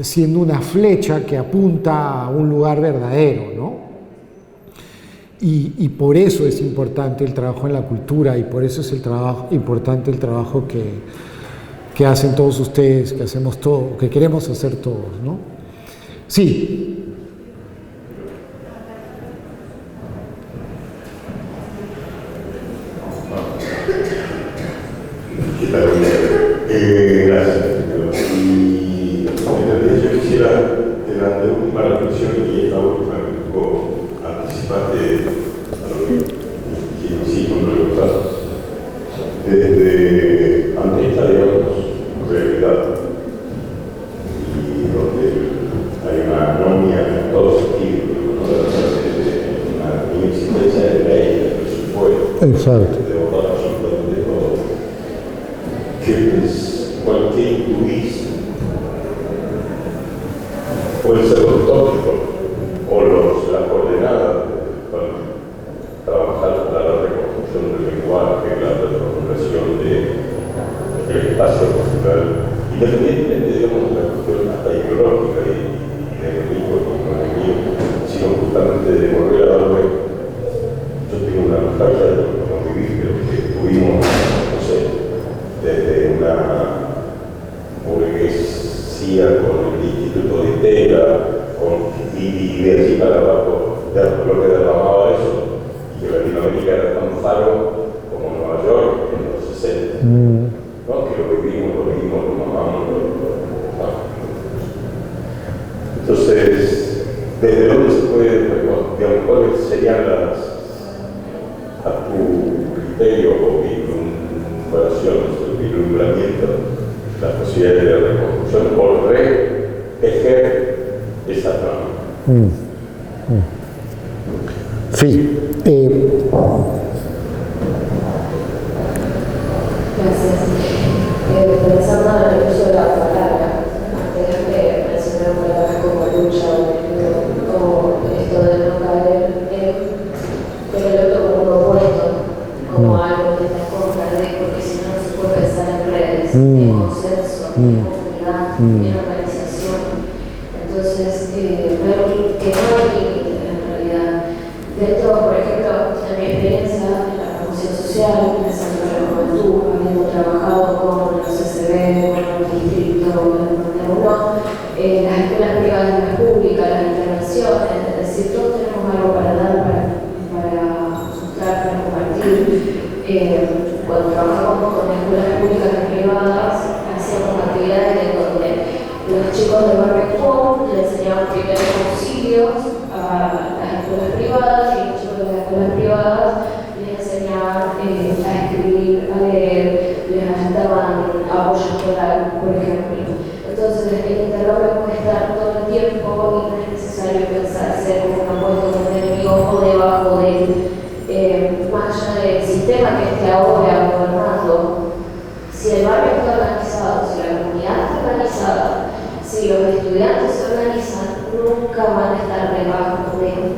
siendo una flecha que apunta a un lugar verdadero, ¿no? Y por eso es importante el trabajo en la cultura, y por eso es importante el trabajo que hacen todos ustedes, que hacemos todos, que queremos hacer todos, ¿no? Sí. ¿Qué tal? Gracias. Y en realidad yo quisiera dar una última reflexión, y esta última que tú anticipaste a lo que sí con lo desde ante esta, digamos, realidad, y donde hay una anomia en todos sentidos, una inexistencia de ley, de presupuesto, de votar absolutamente todo, que es cualquier intuís, puede ser los tópicos o las coordenadas para trabajar para la reconstrucción del lenguaje, la reformulación del espacio cultural, independientemente, digamos, de la cuestión hasta ideológica y de enemigo como enemigo, sino justamente de volver a darle. Yo tengo una nostalgia de lo que hemos vivido, de lo que tuvimos, no sé, desde una burguesía con el Instituto de Tela, y de allí para abajo, lo que derramaba eso, y que Latinoamérica era tan faro como Nueva York en los 60, ¿no? Que lo vivimos, lo mamamos, Entonces, ¿desde dónde se puede, digamos, cuáles serían a tu criterio o vislumbramiento, las posibilidades de reconstrucción o retejer esa trama? Sí. experiencia en la promoción social, en el centro de la juventud, habiendo trabajado con los SB, con los distritos, donde uno, las escuelas privadas y las públicas, las intervenciones, es decir, todos tenemos algo para dar, para mostrar, para compartir. Cuando trabajamos con escuelas públicas y privadas, hacíamos actividades en donde los chicos del barrio común le enseñaban primeros auxilios a las escuelas privadas y los chicos de las escuelas privadas les enseñaban a escribir, a leer, les daban apoyo escolar, por ejemplo. Entonces el interrogante puede estar todo el tiempo y no es necesario pensar ser un apuesto con enemigos o debajo de él. Más allá del sistema que esté ahora gobernando, si el barrio está organizado, si la comunidad está organizada, si los estudiantes se organizan, nunca van a estar debajo de él,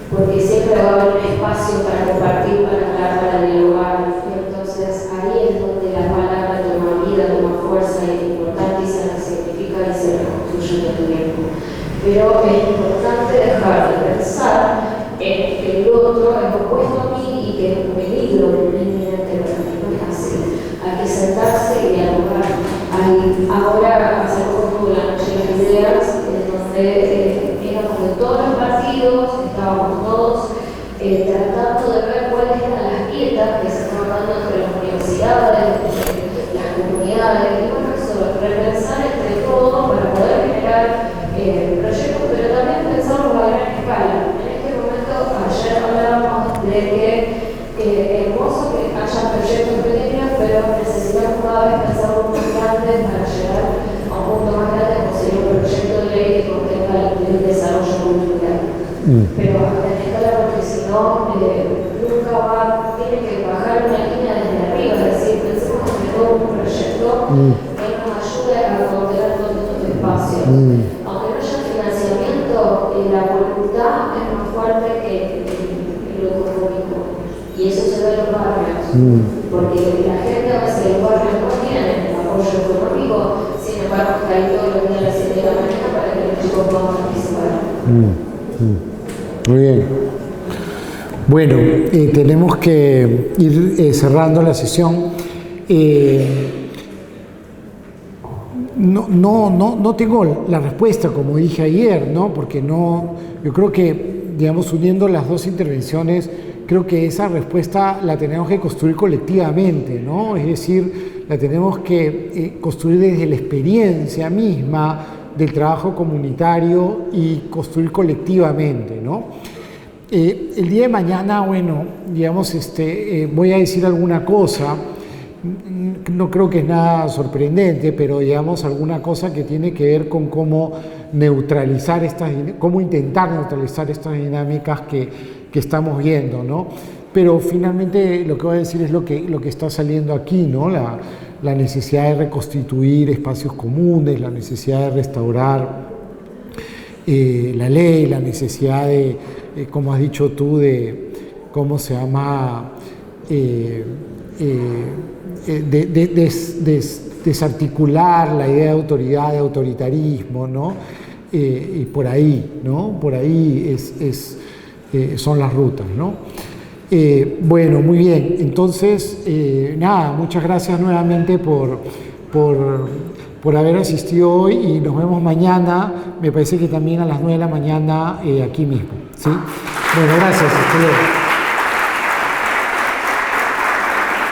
porque siempre va a haber un espacio para compartir, para hablar, para dialogar. Entonces ahí es donde la palabra toma vida, toma fuerza y es importante y se resignifica y se reconstruye en el tiempo. Pero es importante dejar de pensar en que el otro es opuesto a mí y que es un peligro inminente para mí. No es así. Hay que sentarse y dialogar. Ahora, hace poco tuve la noche de las ideas, en donde éramos de todos los partidos, estábamos todos tratando de ver cuáles eran las grietas que se estaban dando entre las universidades, las comunidades, y bueno, eso, repensar entre todos para poder generar proyectos, pero también pensarlos a gran escala. Ayer hablábamos de que hermoso que haya proyectos pequeños, pero necesitamos cada vez pensar un poco más grandes para llegar a un punto más grande como sería un proyecto de ley que contenga el desarrollo cultural. Pero a gran escala, porque si no, nunca tiene que bajar una línea desde arriba, es decir, pensemos en todo un proyecto que nos ayude a contener todos estos espacios. Aunque no haya financiamiento, la voluntad es más fuerte que lo económico. Y eso se ve en los barrios. Porque la gente a veces en los barrios no tiene apoyo económico, sin embargo está ahí todos los días a las 7 de la mañana para que los chicos puedan participar. Muy bien. Bueno, tenemos que ir cerrando la sesión. No tengo la respuesta, como dije ayer, ¿no? Porque yo creo que, digamos, uniendo las dos intervenciones, creo que esa respuesta la tenemos que construir colectivamente, ¿no? Es decir, la tenemos que construir desde la experiencia misma del trabajo comunitario y construir colectivamente, ¿no? El día de mañana, bueno, digamos, voy a decir alguna cosa. No creo que es nada sorprendente, pero digamos alguna cosa que tiene que ver con cómo cómo intentar neutralizar estas dinámicas que estamos viendo, ¿no? Pero finalmente lo que voy a decir es lo que está saliendo aquí, ¿no? La necesidad de reconstituir espacios comunes, la necesidad de restaurar la ley, la necesidad de, como has dicho tú, de, ¿cómo se llama?, desarticular la idea de autoridad, de autoritarismo, ¿no? Y por ahí, ¿no? Por ahí son las rutas, ¿no? Bueno, muy bien. Entonces, nada, muchas gracias nuevamente por haber asistido hoy y nos vemos mañana, me parece que también a las 9 de la mañana aquí mismo, ¿sí? Bueno, gracias. Hasta luego.